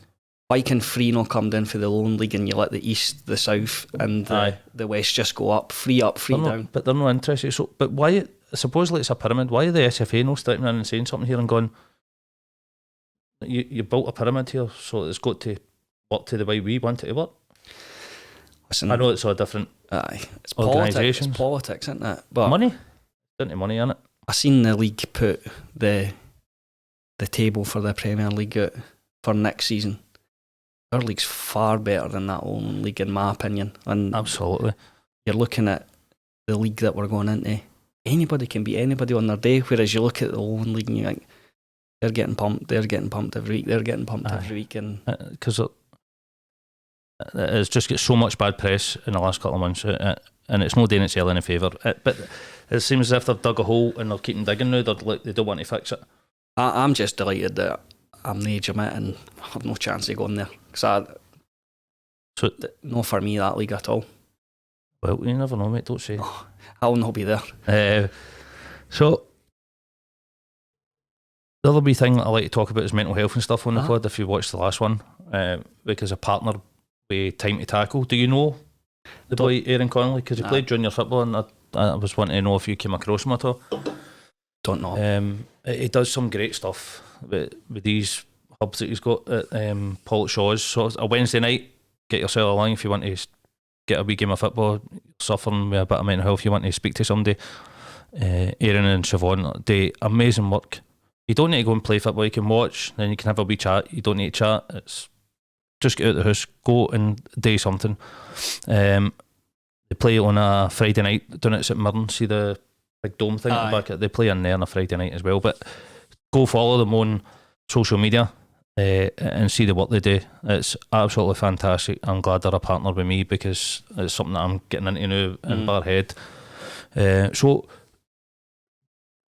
Why can 3 not come down for the Lowland League and you let the East, the South and the West just go up, 3 down? But they're not interested. So, but why, supposedly it's a pyramid, why are the SFA not stepping in and saying something here and going, you built a pyramid here, so it's got to work to the way we want it to work? Listen, I know it's all different. It's politics. It's politics, isn't it? But money? Into money, isn't it? I seen the league put the table for the Premier League out for next season. Our league's far better than that own league, in my opinion. And absolutely, you're looking at the league that we're going into. Anybody can beat anybody on their day. Whereas you look at the own league and you think they're getting pumped every week. They're getting pumped every week, and because it's just got so much bad press in the last couple of months, and it's not doing itself any favour. But it seems as if they've dug a hole and they're keeping digging now. They don't want to fix it. I'm just delighted that I'm the age I'm at and I have no chance of going there. No, for me, that league at all. Well, you never know, mate, don't say. I'll not be there. So, the other wee thing I like to talk about is mental health and stuff on the pod, if you watched the last one, because a partner with Time to Tackle. Do you know the boy Aaron Connolly? Because he played junior football, and I was wanting to know if you came across him at all. Don't know. He does some great stuff with these hubs that he's got at Paul Shaw's. So a Wednesday night, get yourself along if you want to get a wee game of football, suffering with a bit of mental health, you want to speak to somebody. Aaron and Siobhan do amazing work. You don't need to go and play football, you can watch, then you can have a wee chat. You don't need to chat, it's just get out of the house, go and do something. they play on a Friday night down at St Mirren. See the big dome thing at the back? They play in there on a Friday night as well. But go follow them on social media and see the work they do. It's absolutely fantastic. I'm glad they're a partner with me because it's something that I'm getting into now in Barhead. So,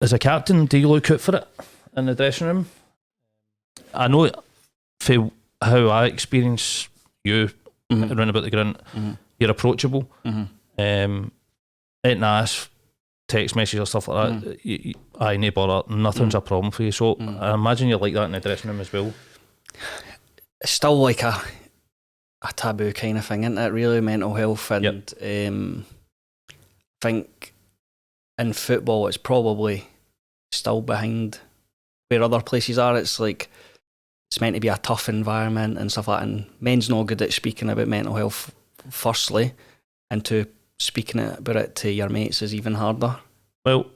as a captain, do you look out for it in the dressing room? I know for how I experience you around about the ground, you're approachable. Ain't nice text message or stuff like that. I no bother, nothing's a problem for you. So I imagine you're like that in the dressing room as well. It's still like a taboo kind of thing, isn't it? Really, mental health, and I think in football it's probably still behind where other places are. It's like it's meant to be a tough environment and stuff like that, and men's not good at speaking about mental health firstly, and to speaking about it to your mates is even harder. Well,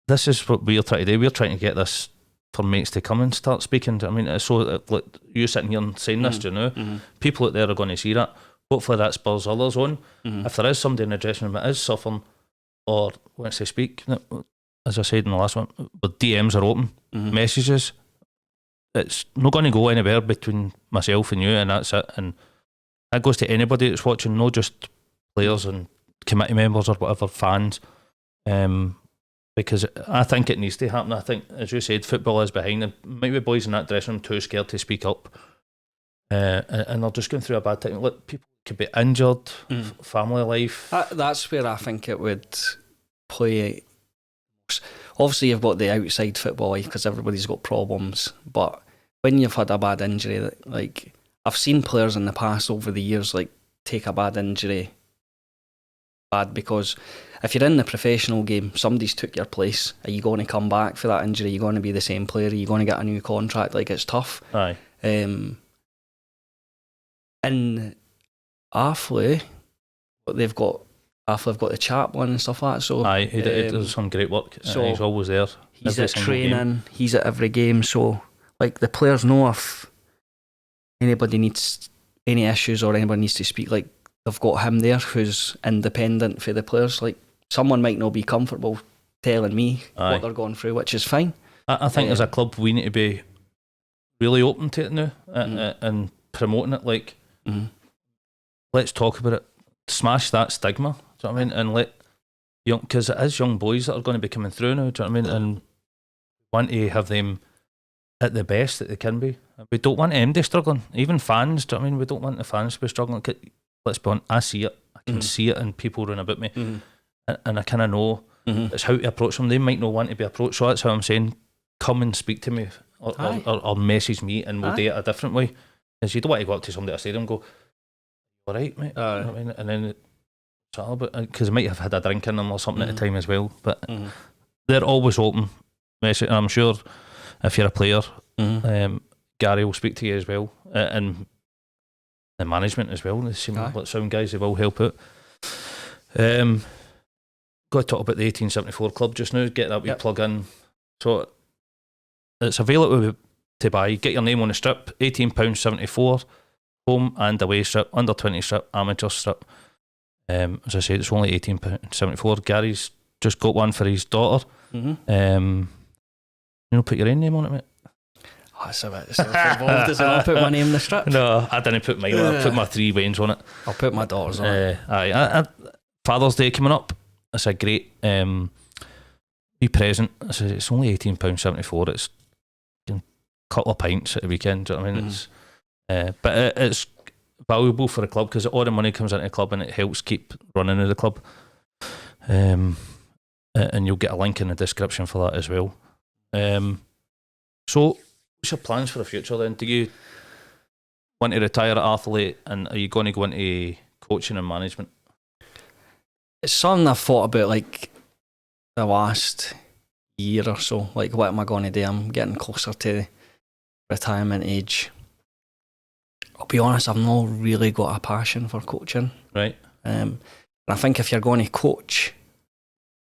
this is what we're trying to do. We're trying to get this for mates to come and start speaking. I mean, so like you sitting here and saying this, do you know? People out there are going to see that. Hopefully that spurs others on. If there is somebody in the dressing room that is suffering or wants to speak, as I said in the last one, but DMs are open, messages. It's not going to go anywhere between myself and you, and that's it. And that goes to anybody that's watching, not just players and committee members or whatever, fans. Because I think it needs to happen. I think, as you said, football is behind them. Maybe boys in that dressing room too scared to speak up, and they're just going through a bad time. Look, people could be injured, family life. That's where I think it would play. Obviously, you've got the outside football life because everybody's got problems. But when you've had a bad injury, like I've seen players in the past over the years, like take a bad injury bad because if you're in the professional game, somebody's took your place. Are you going to come back for that injury? Are you going to be the same player? Are you going to get a new contract? Like, it's tough. Aye. In Arfley, they've got the chaplain and stuff like that. So aye, he does some great work. So he's always there. He's at training. He's at every game. So like the players know if anybody needs any issues or anybody needs to speak, like they've got him there who's independent for the players. Like someone might not be comfortable telling me what they're going through, which is fine. I think as a club we need to be really open to it now and promoting it. Like let's talk about it. Smash that stigma. Do you know what I mean? And let young, because it is young boys that are going to be coming through now. Do you know what I mean? And want to have them at the best that they can be. We don't want them to be struggling. Even fans. Do you know what I mean? We don't want the fans to be struggling. Let's be honest. I see it. I can see it in people around about me, and I kind of know it's how to approach them. They might not want to be approached. So that's how I'm saying, come and speak to me or message me, and we'll do it a different way. Because you don't want to go up to somebody at a stadium and go, all right, mate. You know what I mean? And then because they might have had a drink in them or something at the time as well. But they're always open. And I'm sure if you're a player, Gary will speak to you as well, and the management as well. They seem like sound guys. They will help out. Got to talk about the 1874 club just now. Get that wee plug in. So it's available to buy. Get your name on the strip. £18.74. Home and away strip, under 20 strip, amateur strip. As I said, it's only £18.74. Gary's just got one for his daughter. You know, put your own name on it, mate. Oh, it's a bit self-involved. Does it not put my name in the strip? No, I didn't put mine on it. I put my 3 Waynes on it. I'll put my daughter's on it. Aye, Father's Day coming up. It's a great wee present. It's only £18.74. It's a couple of pints at the weekend. Do you know what I mean? It's but it's valuable for the club because all the money comes into the club and it helps keep running the club. And you'll get a link in the description for that as well. So, what's your plans for the future then? Do you want to retire at Arthurley, and are you going to go into coaching and management? It's something I've thought about like the last year or so. Like, what am I going to do? I'm getting closer to retirement age. I'll be honest, I've not really got a passion for coaching. Right. And I think if you're going to coach,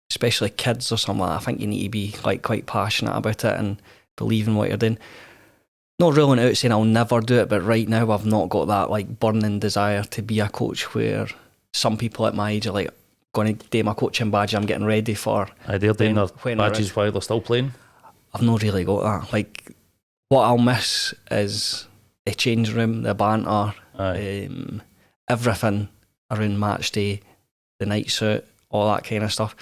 especially kids or something like that, I think you need to be like quite passionate about it and believe in what you're doing. Not ruling out saying I'll never do it, but right now I've not got that like burning desire to be a coach where some people at my age are like going to do my coaching badge. I'm getting ready for. They're doing their when badges while they're still playing. I've not really got that. Like, what I'll miss is the change room, the banter, everything around match day, the night suit, all that kind of stuff.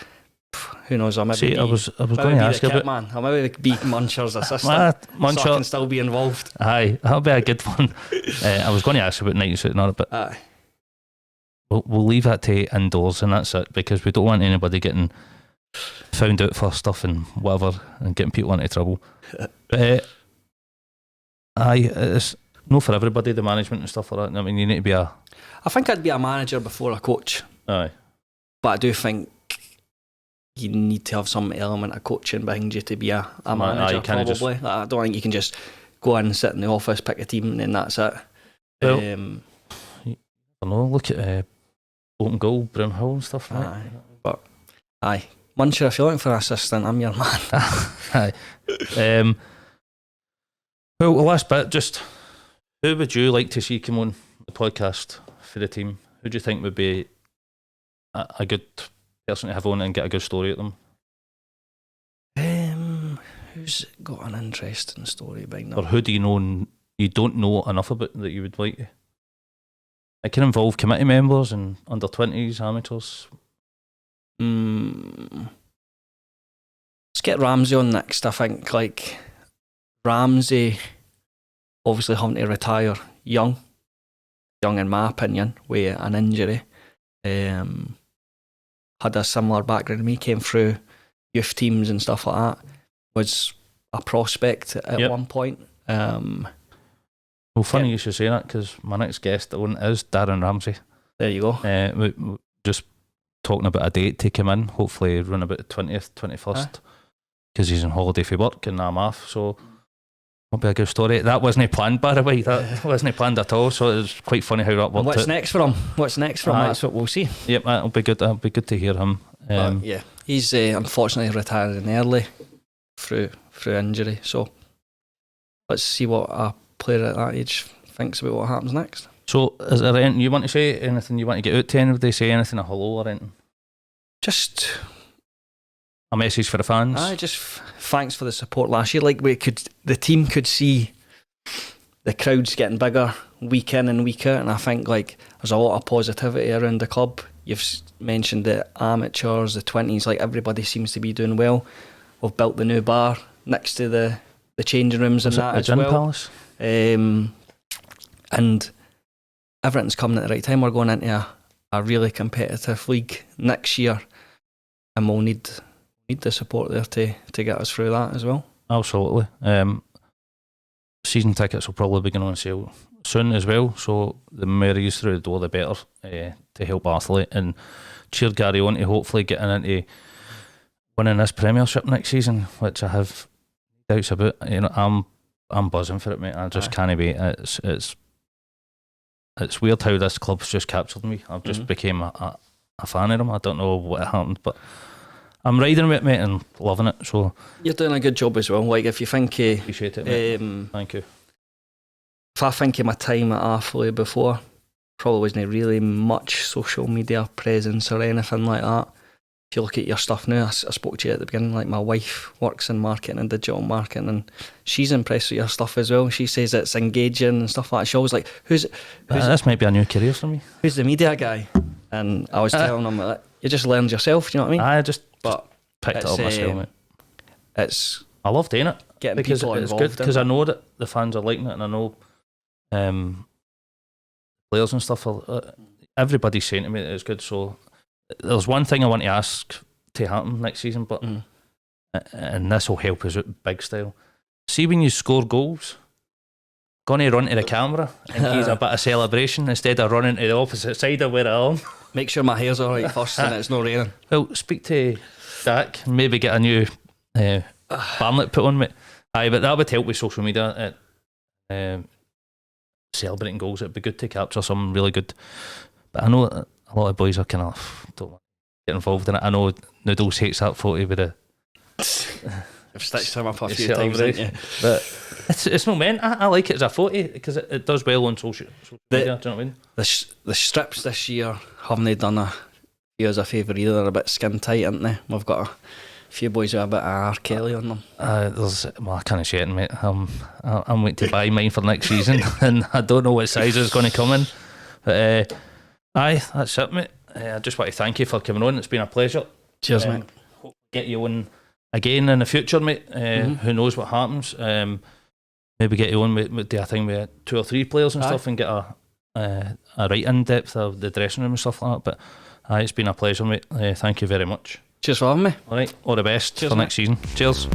Who knows? I was going to ask you about. Man, I maybe be Muncher's assistant, Muncher, so I can still be involved. Aye, that'll be a good one. I was going to ask you about night suit and all, but we'll leave that to indoors, and that's it, because we don't want anybody getting found out for stuff and whatever and getting people into trouble. But it's not for everybody, the management and stuff like that. I mean, you need to be I think I'd be a manager before a coach. Aye. But I do think you need to have some element of coaching behind you to be a manager, probably. I don't think you can just go in, sit in the office, pick a team, and then that's it. Well, I don't know, look at Open Goal, Broomhill and stuff like that. But, Muncher, if you're looking for an assistant, I'm your man. Aye. Well, the last bit, just who would you like to see come on the podcast for the team? Who do you think would be a good person to have on and get a good story at them? Who's got an interesting story behind that? Or who do you know and you don't know enough about that you would like to? It can involve committee members and under 20s, amateurs. Let's get Ramsey on next. I think, like, Ramsey obviously having to retire young in my opinion, with an injury. Had a similar background to me, came through youth teams and stuff like that, was a prospect at one point. Well, funny you should say that, because my next guest on is Darren Ramsey. There you go. We just talking about a date to come in, hopefully run about the 20th, 21st, because he's on holiday for work and I'm off, so it'll be a good story. That wasn't planned, by the way. That wasn't planned at all, so it was quite funny how that worked. What's next for him? That's what we'll see. Yep, that'll be good. That'll be good to hear him. He's unfortunately retiring early through injury, so let's see what a player at that age thinks about what happens next. So, is there anything you want to say? Anything you want to get out to anybody? Say anything, a hello or anything? Just a message for the fans. Just thanks for the support last year. Like, the team could see the crowds getting bigger week in and week out, and I think like there's a lot of positivity around the club. You've mentioned the amateurs, the 20s, like everybody seems to be doing well. We've built the new bar next to the changing rooms and that as well. Palace? And everything's coming at the right time. We're going into a really competitive league next year, and we'll need the support there to get us through that as well. Absolutely. Season tickets will probably be going on sale soon as well, so the more he's through the door, the better, to help Athlete and cheer Gary on to hopefully getting into winning this Premiership next season, which I have doubts about. You know, I'm buzzing for it, mate. I just can't wait. It's weird how this club's just captured me. I've just became a fan of them. I don't know what happened, but I'm riding with it, mate, and loving it. So you're doing a good job as well. Like, if you think, appreciate it, mate. Thank you. If I think of my time at Athlete before, probably wasn't really much social media presence or anything like that. If you look at your stuff now, I spoke to you at the beginning, like my wife works in marketing and digital marketing, and she's impressed with your stuff as well. She says it's engaging and stuff like that. She always like, who's this might be a new career for me. Who's the media guy? And I was telling them that you just learned yourself, do you know what I mean? I just picked it up myself, mate. I love doing it getting because people it's involved good, because I know that the fans are liking it, and I know players and stuff everybody's saying to me that it's good. So there's one thing I want to ask to happen next season, but and this will help us out big style. See, when you score goals, going to run to the camera and give a bit of celebration instead of running to the opposite side of where I am. Make sure my hair's alright first and it's not raining. Well, speak to Dak and maybe get a new Barnlet put on, mate. Aye, but that would help with social media. Celebrating goals, it'd be good to capture some really good. But I know a lot of boys are kind of don't want to get involved in it. I know Noodles hates that photo with the I've stitched him up a You few see it times, already. haven't you? But it's not meant. I like it as a photo because it does well on social media. Do you know what I mean? The strips this year haven't done a few as a favour either. They're a bit skin tight, aren't they? We've got a few boys with a bit of R. Kelly on them. I can't say it, mate. I'm waiting to buy mine for next season, and I don't know what size it's going to come in. But aye, that's it, mate. I just want to thank you for coming on. It's been a pleasure. Cheers, mate. Hope to get you on again in the future, mate. Who knows what happens? Maybe get you on with do a thing with 2 or 3 players and stuff, and get a right in depth of the dressing room and stuff like that. But it's been a pleasure, mate. Thank you very much. Cheers for having me. All right, all the best Cheers, for mate. next season. Cheers.